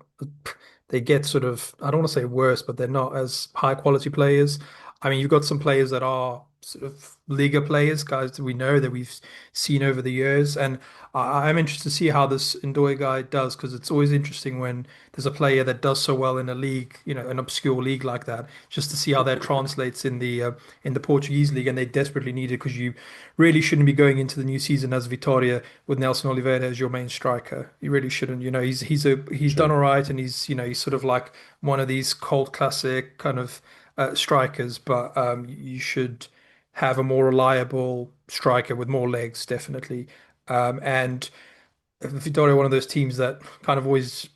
they get sort of, I don't want to say worse, but they're not as high quality players. I mean, you've got some players that are sort of Liga players, guys that we know that we've seen over the years. And I'm interested to see how this Ndoye guy does because it's always interesting when there's a player that does so well in a league, an obscure league like that, just to see how that translates in the Portuguese league. And they desperately need it because you really shouldn't be going into the new season as Vitória with Nelson Oliveira as your main striker. You really shouldn't. He's done True. all right, and he's sort of like one of these cult classic kind of strikers. But you should have a more reliable striker with more legs, definitely. And Vitória, one of those teams that kind of always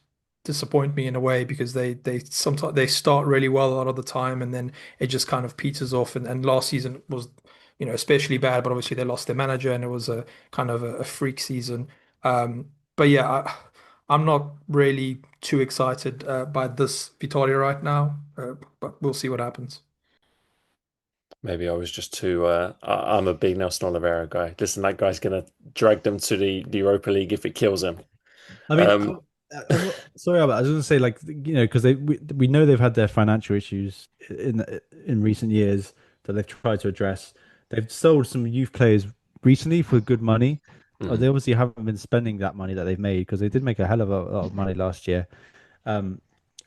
disappoint me in a way because they sometimes they start really well a lot of the time and then it just kind of peters off and last season was especially bad, but obviously they lost their manager and it was a kind of a freak season. But yeah, I'm not really too excited by this Vitória right now, but we'll see what happens. Maybe I was just too. I'm a big Nelson Oliveira guy. Listen, that guy's gonna drag them to the Europa League if it kills him. I mean, Um, sorry, Albert. I was going to say, like, because we know they've had their financial issues in recent years that they've tried to address. They've sold some youth players recently for good money. mhm, They obviously haven't been spending that money that they've made because they did make a hell of a lot of money last year. Um,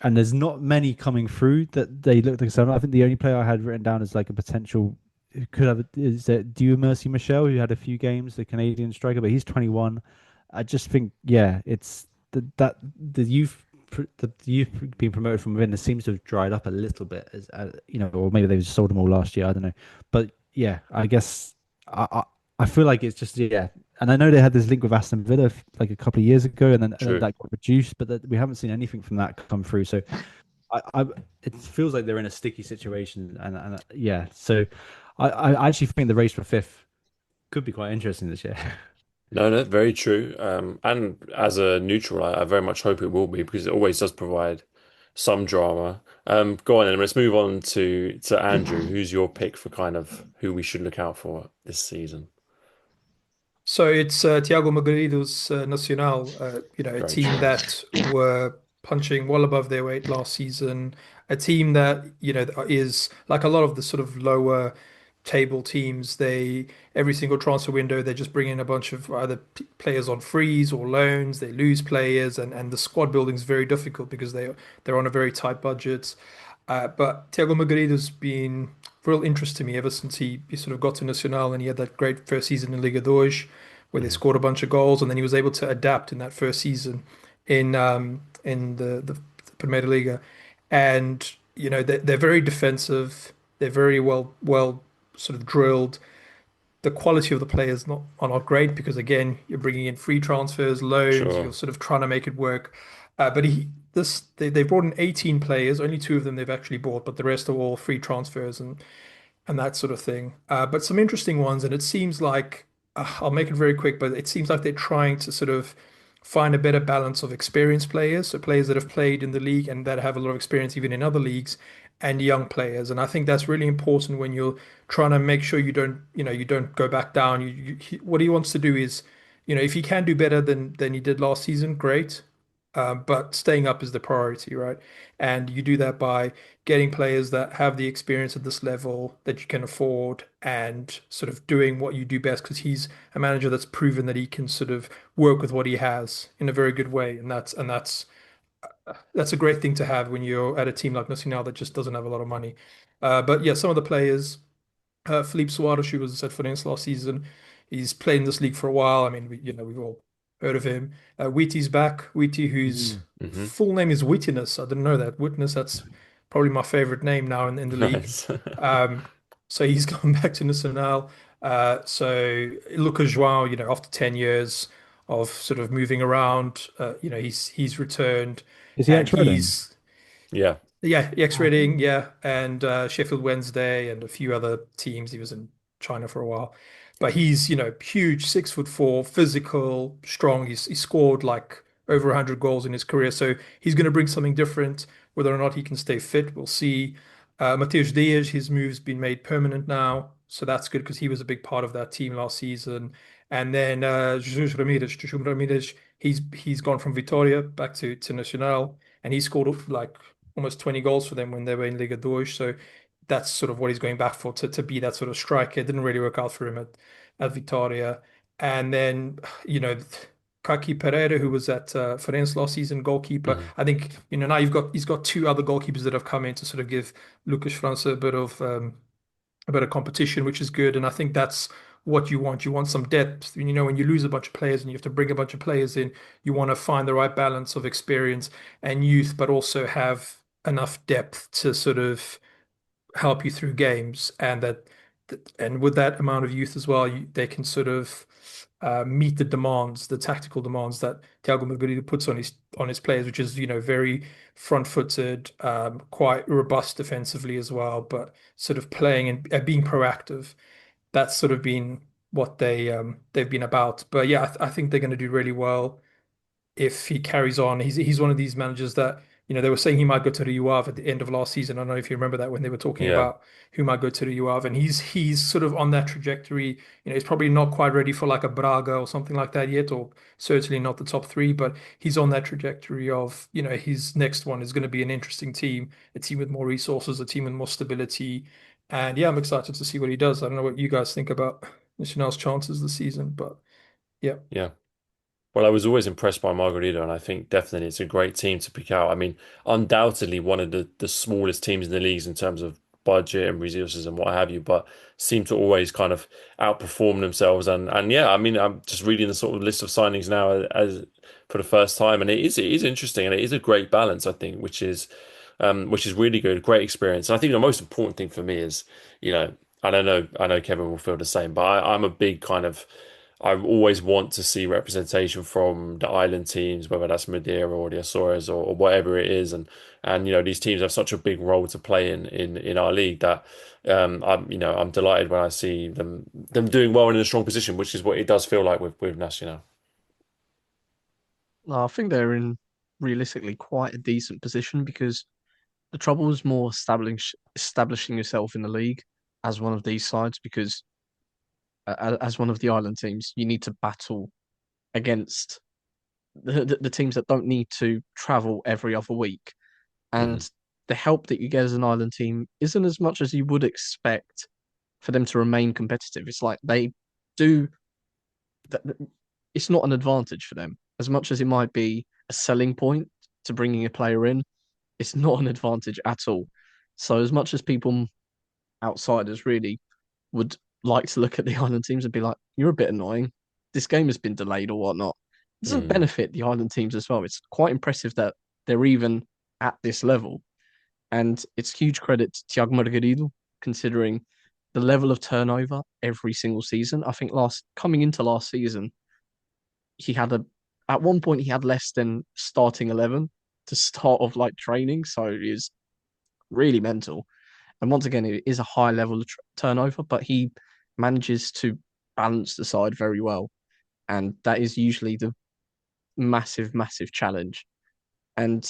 and there's not many coming through that they look like. So I think the only player I had written down as like a potential who could have is that Do Mercy Michelle, who had a few games, the Canadian striker, but he's 21. I just think, yeah, it's that the youth being promoted from within. It seems to have dried up a little bit, as or maybe they just sold them all last year. I don't know, but yeah, I guess I feel like it's just yeah. And I know they had this link with Aston Villa like a couple of years ago, and then true. that got reduced, but we haven't seen anything from that come through. So it feels like they're in a sticky situation, and yeah. So I actually think the race for fifth could be quite interesting this year. No, no, very true. And as a neutral, I very much hope it will be because it always does provide some drama. Go on then. Let's move on to Andrew. Who's your pick for kind of who we should look out for this season? So it's Thiago Margarido's Nacional, a Very team true. that were punching well above their weight last season, a team that, is like a lot of the sort of lower table teams. Every single transfer window, they just bring in a bunch of either players on freeze or loans. They lose players, and the squad building is very difficult because they're on a very tight budget. But Thiago Margarido's been real interest to me ever since he sort of got to Nacional and he had that great first season in Liga 2 where they Mhm. scored a bunch of goals and then he was able to adapt in that first season in the Primeira Liga. And they're very defensive. They're very well sort of drilled. The quality of the players are not great because again you're bringing in free transfers, loans. You're Sure. sort of trying to make it work. But they brought in 18 players. Only two of them they've actually bought, but the rest are all free transfers and that sort of thing. But some interesting ones, and it seems like I'll make it very quick, but it seems like they're trying to sort of find a better balance of experienced players, so players that have played in the league and that have a lot of experience even in other leagues, and young players. And I think that's really important when you're trying to make sure you don't go back down. What he wants to do is, if he can do better than he did last season, great. but staying up is the priority, right? And you do that by getting players that have the experience at this level that you can afford and sort of doing what you do best because he's a manager that's proven that he can sort of work with what he has in a very good way. And that's a great thing to have when you're at a team like Nacional that just doesn't have a lot of money. But yeah, some of the players, Felipe Soares, who was at Fluminense last season, he's played in this league for a while. I mean, we've all heard of him. Wheaty's back. Wheaty, whose Hmm. full name is Wittiness. I didn't know that. Witness, that's probably my favorite name now in the league. Nice. Um, so he's gone back to Nacional. So Lucas João, after 10 years of sort of moving around, he's returned Is he and ex-Reading? Yeah. yeah, X Oh, Reading, yeah, and Sheffield Wednesday and a few other teams. He was in China for a while, but he's huge, 6'4", physical, strong. He scored like over 100 goals in his career, so he's going to bring something different. Whether or not he can stay fit, we'll see. Mateus Dias, his move's been made permanent now, so that's good because he was a big part of that team last season. And then Jesus Ramirez, he's gone from Vitoria back to Nacional, and he scored like almost 20 goals for them when they were in Liga 2. So that's sort of what he's going back for to be that sort of striker. It didn't really work out for him at Vitoria. And then, you know, Kaki Pereira, who was at Farense last season, goalkeeper. Hmm. I think, now he's got two other goalkeepers that have come in to sort of give Lucas França a bit of competition, which is good. And I think that's what you want. You want some depth. When you lose a bunch of players and you have to bring a bunch of players in, you want to find the right balance of experience and youth, but also have enough depth to sort of help you through games. And with that amount of youth as well, they can sort of meet the demands, the tactical demands that Thiago Margarida puts on his players, which is very front-footed, quite robust defensively as well, but sort of playing and being proactive. That's sort of been what they've been about. But yeah, I think they're going to do really well if he carries on. He's one of these managers that, they were saying he might go to the UAV at the end of last season. I don't know if you remember that when they were talking Yeah. about who might go to the UAV, and he's sort of on that trajectory. He's probably not quite ready for like a Braga or something like that yet, or certainly not the top three, but he's on that trajectory of, his next one is going to be an interesting team, a team with more resources, a team with more stability. And yeah, I'm excited to see what he does. I don't know what you guys think about Nacional's chances this season, but yeah. Yeah. Well, I was always impressed by Margarito, and I think definitely it's a great team to pick out. I mean, undoubtedly one of the smallest teams in the leagues in terms of budget and resources and what have you, but seem to always kind of outperform themselves. And yeah, I mean, I'm just reading the sort of list of signings now as for the first time, and it is interesting, and it is a great balance, I think, which is really good, great experience. And I think the most important thing for me is, you know, and I know Kevin will feel the same, but I'm a big kind of I always want to see representation from the island teams, whether that's Madeira or the Azores or whatever it is, and these teams have such a big role to play in our league that I'm delighted when I see them doing well and in a strong position, which is what it does feel like with Nacional. No, I think they're in realistically quite a decent position because the trouble is more establishing yourself in the league as one of these sides because as one of the island teams, you need to battle against the teams that don't need to travel every other week. Hmm. And the help that you get as an island team isn't as much as you would expect for them to remain competitive. It's like they do that. It's not an advantage for them as much as it might be a selling point to bringing a player in. It's not an advantage at all. So as much as people outsiders really would like to look at the island teams and be like, "You're a bit annoying. This game has been delayed or whatnot." It doesn't Hmm. benefit the island teams as well. It's quite impressive that they're even at this level, and it's huge credit to Thiago Margarido considering the level of turnover every single season. I think last coming into last season, he had a at one point he had less than starting 11 to start off like training, so it is really mental. And once again, it is a high level of turnover, but he manages to balance the side very well. And that is usually the massive, massive challenge. And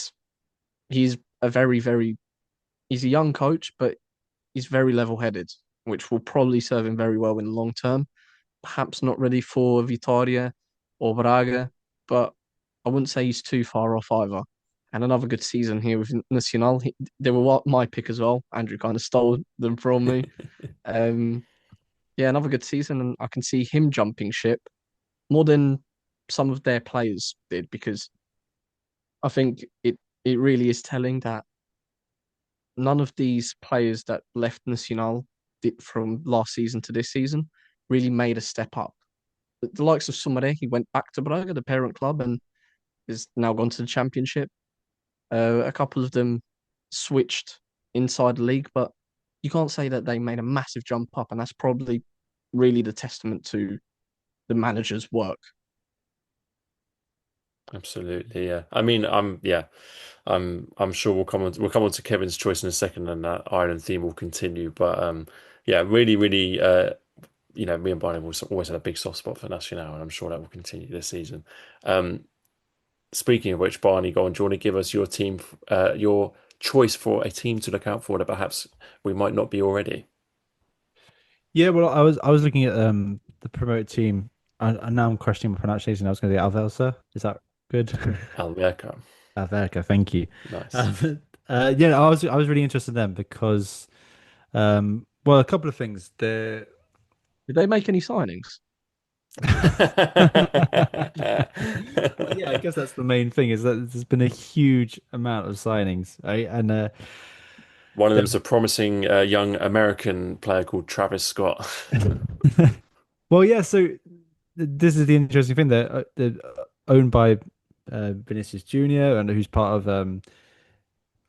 he's he's a young coach, but he's very level headed, which will probably serve him very well in the long term. Perhaps not ready for Vitoria or Braga, but I wouldn't say he's too far off either. And another good season here with Nacional. They were my pick as well. Andrew kind of stole them from me. Um, yeah, another good season, and I can see him jumping ship more than some of their players did because I think it really is telling that none of these players that left Nacional did from last season to this season really made a step up. The likes of Sumare, he went back to Braga, the parent club, and is now gone to the championship. A couple of them switched inside the league, but you can't say that they made a massive jump up, and that's probably really the testament to the manager's work. Absolutely, yeah. I mean, I'm sure we'll come on to Kevin's choice in a second, and that Ireland theme will continue. But yeah, really, really, me and Barney will always had a big soft spot for Nacional, and I'm sure that will continue this season. Um, Speaking of which, Barney, go on. Do you want to give us your team, your choice for a team to look out for that perhaps we might not be already? Yeah, well, I was looking at the promoted team, and now I'm questioning my pronunciation. I was going to say Alvelsa. Is that good? Alverca. Alverca, thank you. Nice. Yeah, I was really interested in them because, well, a couple of things. They're Did they make any signings? Well, yeah, I guess that's the main thing is that there's been a huge amount of signings, right? And One of them is they've- a promising young American player called Travis Scott. well, yeah. So this is the interesting thing. They're owned by Vinicius Junior, and who's part of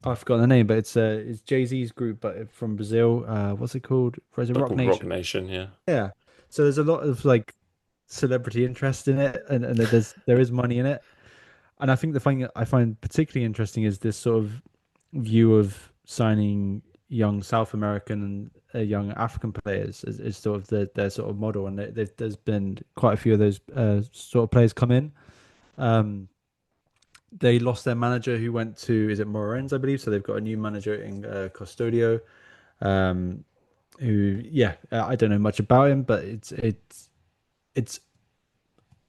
I've forgotten the name, but it's Jay-Z's group, but from Brazil. What's it called? Or is it They're Rock called Rock Nation? Nation, yeah. Yeah. So there's a lot of like celebrity interest in it, and there is money in it. And I think the thing that I find particularly interesting is this sort of view of signing young South American and young African players is sort of their sort of model, and there's been quite a few of those sort of players come in. Um, they lost their manager who went to, is it Morenz, I believe. So they've got a new manager in Custodio, um, who, yeah, I don't know much about him, but it's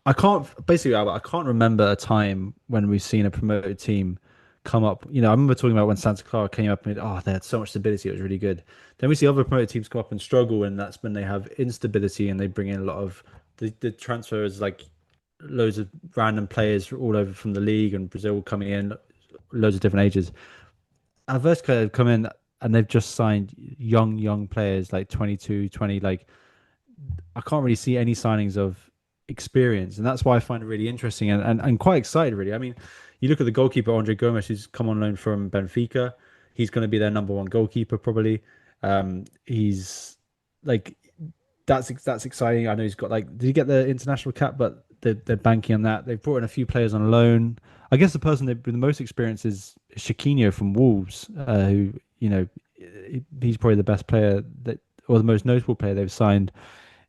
I can't basically, Albert, I can't remember a time when we've seen a promoted team come up. I remember talking about when Santa Clara came up and they had so much stability, it was really good. Then we see other promoted teams come up and struggle, and that's when they have instability and they bring in a lot of the transfers, like loads of random players all over from the league and Brazil coming in, loads of different ages. Alverca have come in and they've just signed young players like 22, 20, like I can't really see any signings of experience, and that's why I find it really interesting and quite excited. Really, I mean, you look at the goalkeeper Andre Gomes, who's come on loan from Benfica. He's going to be their number one goalkeeper probably. He's like that's exciting. I know he's got like did he get the international cap? But they're banking on that. They've brought in a few players on loan. I guess the person they've been the most experienced is Chiquinho from Wolves, who he's probably the best player that or the most notable player they've signed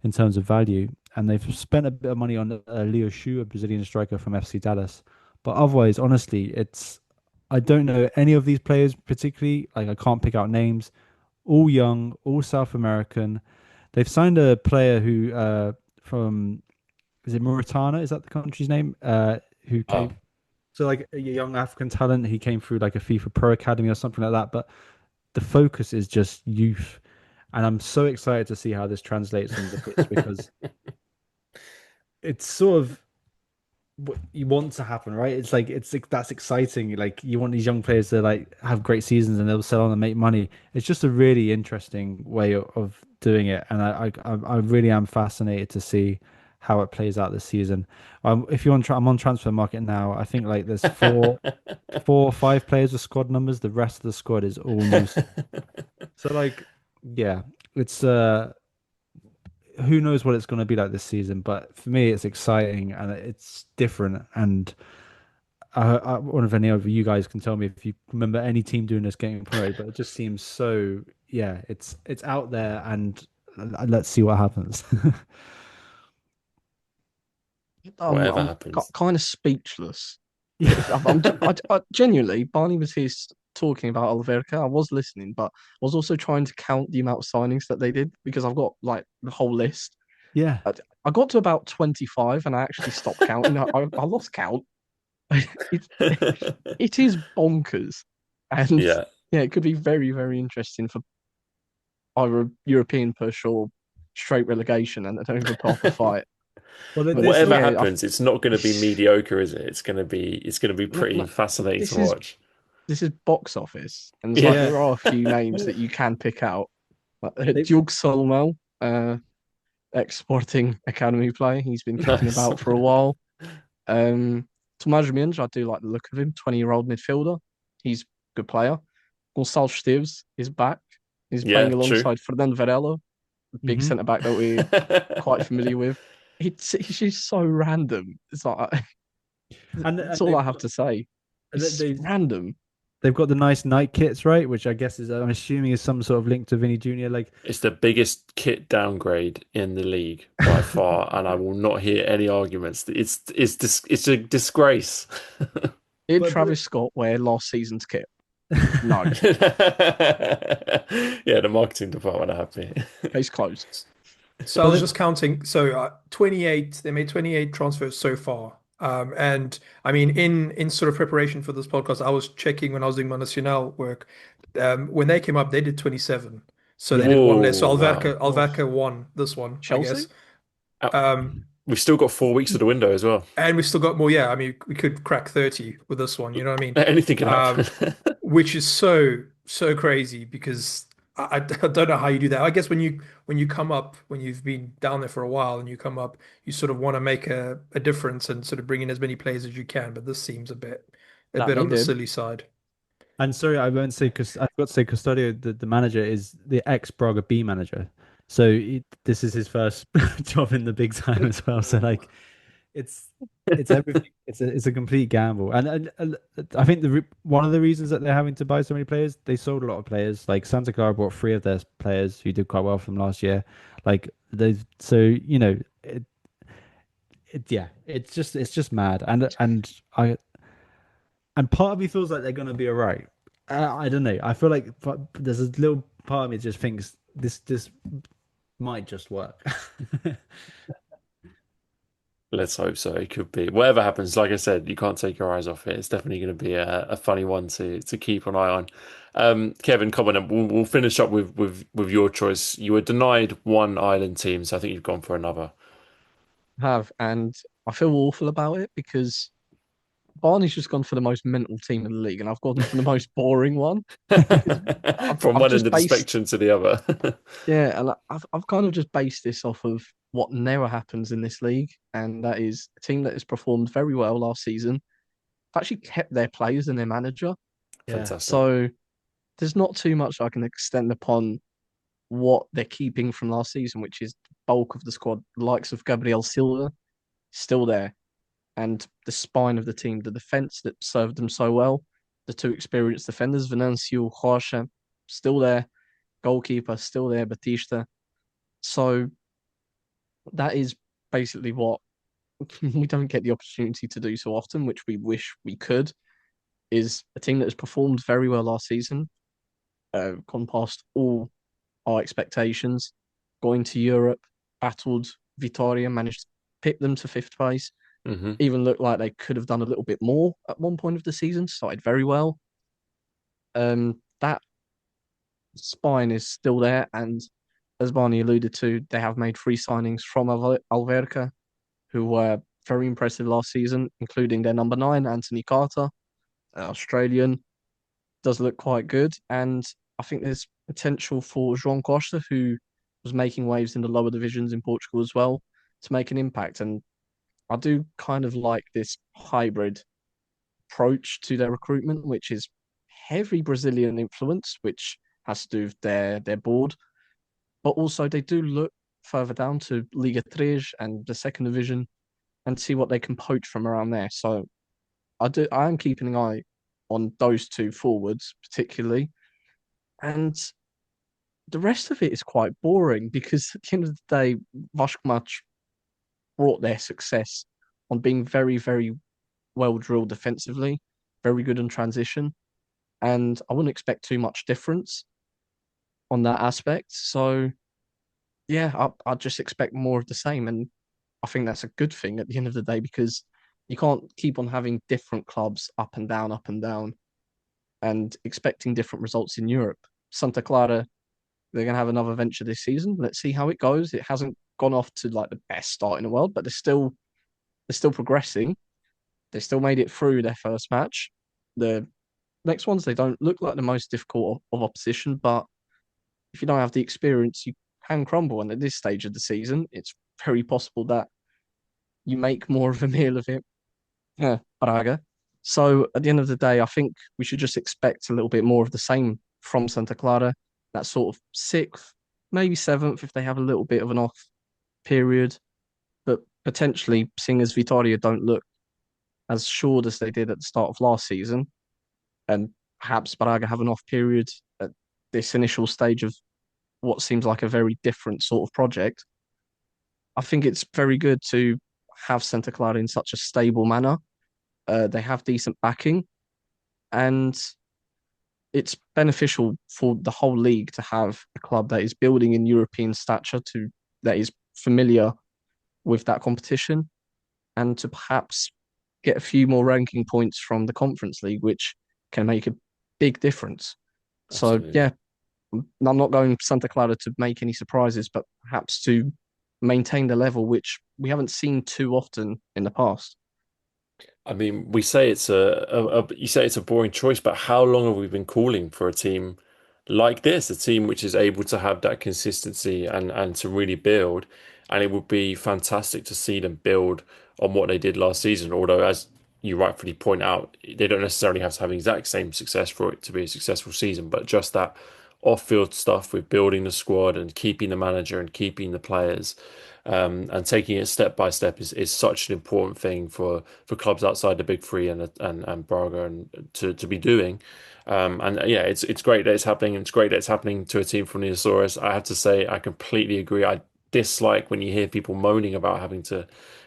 in terms of value. And they've spent a bit of money on Leo Xu, a Brazilian striker from FC Dallas. But otherwise, honestly, I don't know any of these players particularly. Like I can't pick out names. All young, all South American. They've signed a player who from is it Mauritania? Is that the country's name? Who Oh, came so like a young African talent. He came through like a FIFA Pro Academy or something like that. But the focus is just youth, and I'm so excited to see how this translates on the pitch because it's sort of what you want to happen, right? It's like that's exciting. Like you want these young players to like have great seasons and they'll sell on and make money. It's just a really interesting way of doing it, and I really am fascinated to see how it plays out this season. If you're I'm on transfer market now. I think like there's four or five players with squad numbers. The rest of the squad is all new. So like, yeah, it's who knows what it's going to be like this season, but for me, it's exciting and it's different. And I wonder if any of you guys can tell me if you remember any team doing this getting promoted, but it just seems so, yeah, it's out there and let's see what happens. whatever I'm happens. kind of speechless. Yeah. I genuinely, Barney was here talking about Alverca. I was listening, but I was also trying to count the amount of signings that they did because I've got like the whole list. Yeah. I got to about 25 and I actually stopped counting. I lost count. it, it is bonkers. And Yeah. yeah, it could be very, very interesting for either a European push or straight relegation, and they don't even put up a fight. Well, But this Whatever all, yeah, happens, it's not going to be mediocre, is it? It's going to be no, pretty no, fascinating this to is watch. this is box office, and it's like Yeah. there are a few names that you can pick out. Like they, Diogo Salomão, ex-Sporting Academy player, he's been kicking Nice. about for a while. Tomás Mendes, I do like the look of him, 20-year-old midfielder. He's a good player. Gonçalo Esteves is back. He's Yeah, playing true. alongside Fernando Varela, a big Mhm. centre back that we're quite familiar with. He's just so random. It's like and that's all I have to say. It's they've random. they've got the nice night kits, right? Which I guess is, I'm assuming, is some sort of link to Vinny Jr. Like, It's the biggest kit downgrade in the league by far, and I will not hear any arguments. It's a disgrace. Did but Travis Scott wear last season's kit? No, Yeah, the marketing department are happy. case closed. So I but was they, just counting. So 28, they made 28 transfers so far. And I mean, in sort of preparation for this podcast, I was checking when I was doing my Nacional work. When they came up, they did 27. So they yeah, did one less. Whoa, So wow. Oh, Alverca won this one, I guess. Chelsea? Uh, Um, We've still got 4 weeks of the window as well. and we've still got more. Yeah, I mean, we could crack 30 with this one. You know what I mean? Anything can happen. Um, which is so crazy because I don't know how you do that. I guess when you come up, when you've been down there for a while and you come up, you sort of want to make a difference and sort of bring in as many players as you can. But this seems a That bit they on the did. silly side. and sorry, I won't say because I forgot to say Custodio, the manager is the ex Braga B manager, so this is his first job in the big time as well. So like, it's it's everything. It's a complete gamble, and I think one of the reasons that they're having to buy so many players, they sold a lot of players. Like Santa Clara bought three of their players who did quite well from last year. Like they, so yeah, it's just mad, and part of me feels like they're gonna be alright. I don't know. I feel like there's a little part of me that just thinks this might just work. Let's hope so. It could be. Whatever happens, like I said, you can't take your eyes off it. It's definitely going to be a funny one to keep an eye on. Kevin, comment. We'll finish up with your choice. You were denied one island team, so I think you've gone for another. Have, and I feel awful about it because Barney's just gone for the most mental team in the league, and I've gone for the most boring one because From I've one end just of the based spectrum to the other. yeah, and I've kind of just based this off of what never happens in this league, and that is a team that has performed very well last season. Actually kept their players and their manager, Yeah. Fantastic. so there's not too much I can extend upon what they're keeping from last season, which is the bulk of the squad. The likes of Gabriel Silva still there, and the spine of the team, the defense that served them so well, the two experienced defenders, Venancio Rocha, still there, goalkeeper still there, Batista. So that is basically what we don't get the opportunity to do so often, which we wish we could. Is a team that has performed very well last season, gone past all our expectations, going to Europe, battled Vitoria, managed to pick them to fifth place. Hmm. Even looked like they could have done a little bit more at one point of the season. Started very well. That spine is still there, and as Barney alluded to, they have made three signings from Alverca, who were very impressive last season, including their number nine, Anthony Carter, Australian, does look quite good. And I think there's potential for João Costa, who was making waves in the lower divisions in Portugal as well, to make an impact. And I do kind of like this hybrid approach to their recruitment, which is heavy Brazilian influence, which has to do with their board, but also they do look further down to Liga 3 and the second division and see what they can poach from around there. So I am keeping an eye on those two forwards particularly, and the rest of it is quite boring because at the end of the day, Vashkmach brought their success on being very, very well drilled defensively, very good in transition, and I wouldn't expect too much difference on that aspect. So yeah, I just expect more of the same, and I think that's a good thing at the end of the day because You can't keep on having different clubs up and down, and expecting different results in Europe. Santa Clara, they're going to have another venture this season. Let's see how it goes. It hasn't gone off to like the best start in the world, but they're still progressing. They still made it through their first match. The next ones, they don't look like the most difficult of opposition, but if you don't have the experience, you can crumble. And at this stage of the season, it's very possible that you make more of a meal of it. Yeah, Braga. So at the end of the day, I think we should just expect a little bit more of the same from Santa Clara. That sort of sixth, maybe seventh if they have a little bit of an off period. But potentially, seeing as Vitória don't look as short as they did at the start of last season, and perhaps Braga have an off period at this initial stage of what seems like a very different sort of project. I think it's very good to have Santa Clara in such a stable manner. They have decent backing, and it's beneficial for the whole league to have a club that is building in European stature, to that is familiar with that competition, and to perhaps get a few more ranking points from the Conference League, which can make a big difference. So Absolutely. yeah, I'm not going Santa Clara to make any surprises, but perhaps to maintain the level which we haven't seen too often in the past. I mean, we say it's you say it's a boring choice, but how long have we been calling for a team like this, a team which is able to have that consistency and to really build? And it would be fantastic to see them build on what they did last season. Although, as you rightfully point out, they don't necessarily have to have the exact same success for it to be a successful season, but just that off-field stuff with building the squad and keeping the manager and keeping the players. And taking it step by step is such an important thing for clubs outside the big three and Braga and to be doing. And yeah, it's great that it's happening. It's great that it's happening to a team from the Azores. I have to say, I completely agree. I dislike when you hear people moaning about having to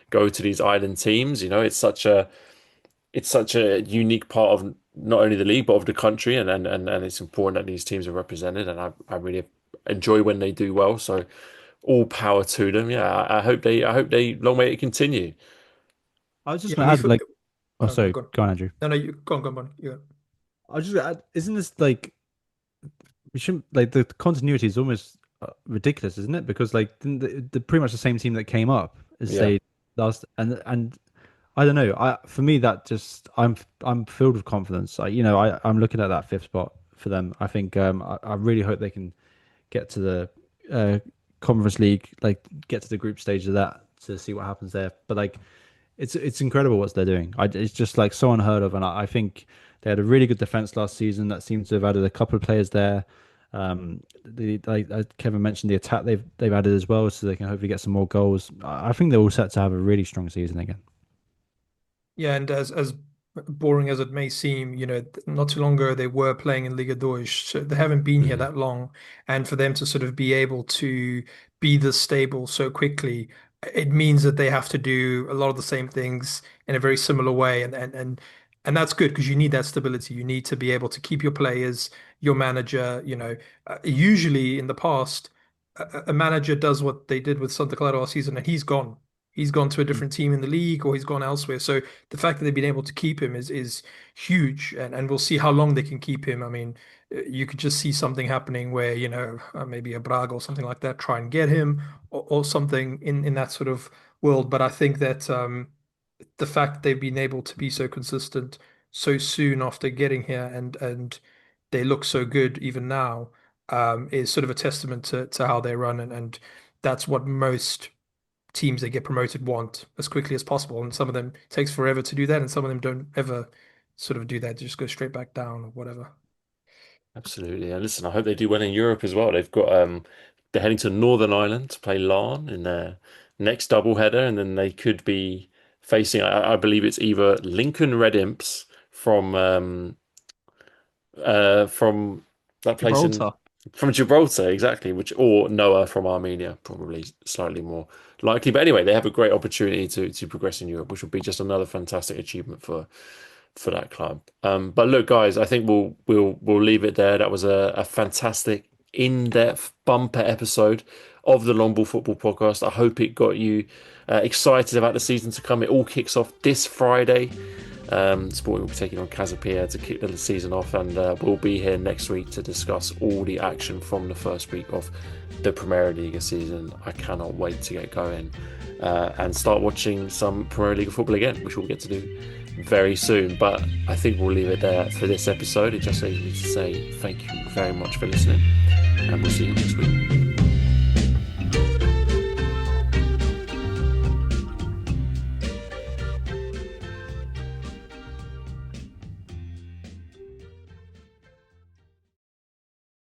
go to these island teams. You know, it's such a unique part of not only the league but of the country, and it's important that these teams are represented. And I really enjoy when they do well. So all power to them. Yeah, I hope they long may it continue. I was just Yeah, going to add, like, oh, okay, sorry, go on. go on, Andrew. No, no, you go on. Yeah. I was just gonna add, isn't this like we shouldn't like the continuity is almost ridiculous, isn't it? Because like the pretty much the same team that came up as Yeah, they last, and I don't know. I for me that just I'm filled with confidence. I'm looking at that fifth spot for them. I think I really hope they can get to the uh, Conference League, like get to the group stage of that to see what happens there. But like it's incredible what they're doing. It's just like so unheard of, and I think they had a really good defense last season that seems to have added a couple of players there. The like Kevin mentioned, the attack they've added as well, so they can hopefully get some more goals. I think they're all set to have a really strong season again. Yeah, and as boring as it may seem, not too long ago they were playing in Liga 2, so they haven't been here hmm that long, and for them to sort of be able to be this stable so quickly, it means that they have to do a lot of the same things in a very similar way, and that's good because you need that stability. You need to be able to keep your players, your manager. Usually in the past, a manager does what they did with Santa Clara last season, and he's gone. He's gone to a different team in the league, or he's gone elsewhere. So the fact that they've been able to keep him is huge, and we'll see how long they can keep him. I mean, you could just see something happening where maybe a Braga or something like that try and get him, or something in that sort of world. But I think that the fact that they've been able to be so consistent so soon after getting here, and they look so good even now, is sort of a testament to how they run, and that's what most teams that get promoted want as quickly as possible. And some of them it takes forever to do that, and some of them don't ever sort of do that. They just go straight back down or whatever. absolutely. And listen, I hope they do well in Europe as well. They're heading to Northern Ireland to play Larne in their next double header, and then they could be facing, I believe it's either Lincoln Red Imps from that place in Gibraltar. from Gibraltar, exactly, which or Noah from Armenia, probably slightly more likely. But anyway, they have a great opportunity to progress in Europe, which will be just another fantastic achievement for that club. But look, guys, I think we'll leave it there. That was a fantastic in-depth bumper episode of the Long Ball Football podcast. I hope it got you excited about the season to come. It all kicks off this Friday. Sporting will be taking on Casapia to kick the season off, and we'll be here next week to discuss all the action from the first week of the Primeira Liga season. I cannot wait to get going and start watching some Primeira Liga football again, which we'll get to do very soon. But I think we'll leave it there for this episode. It just leaves me to say thank you very much for listening, and we'll see you next week.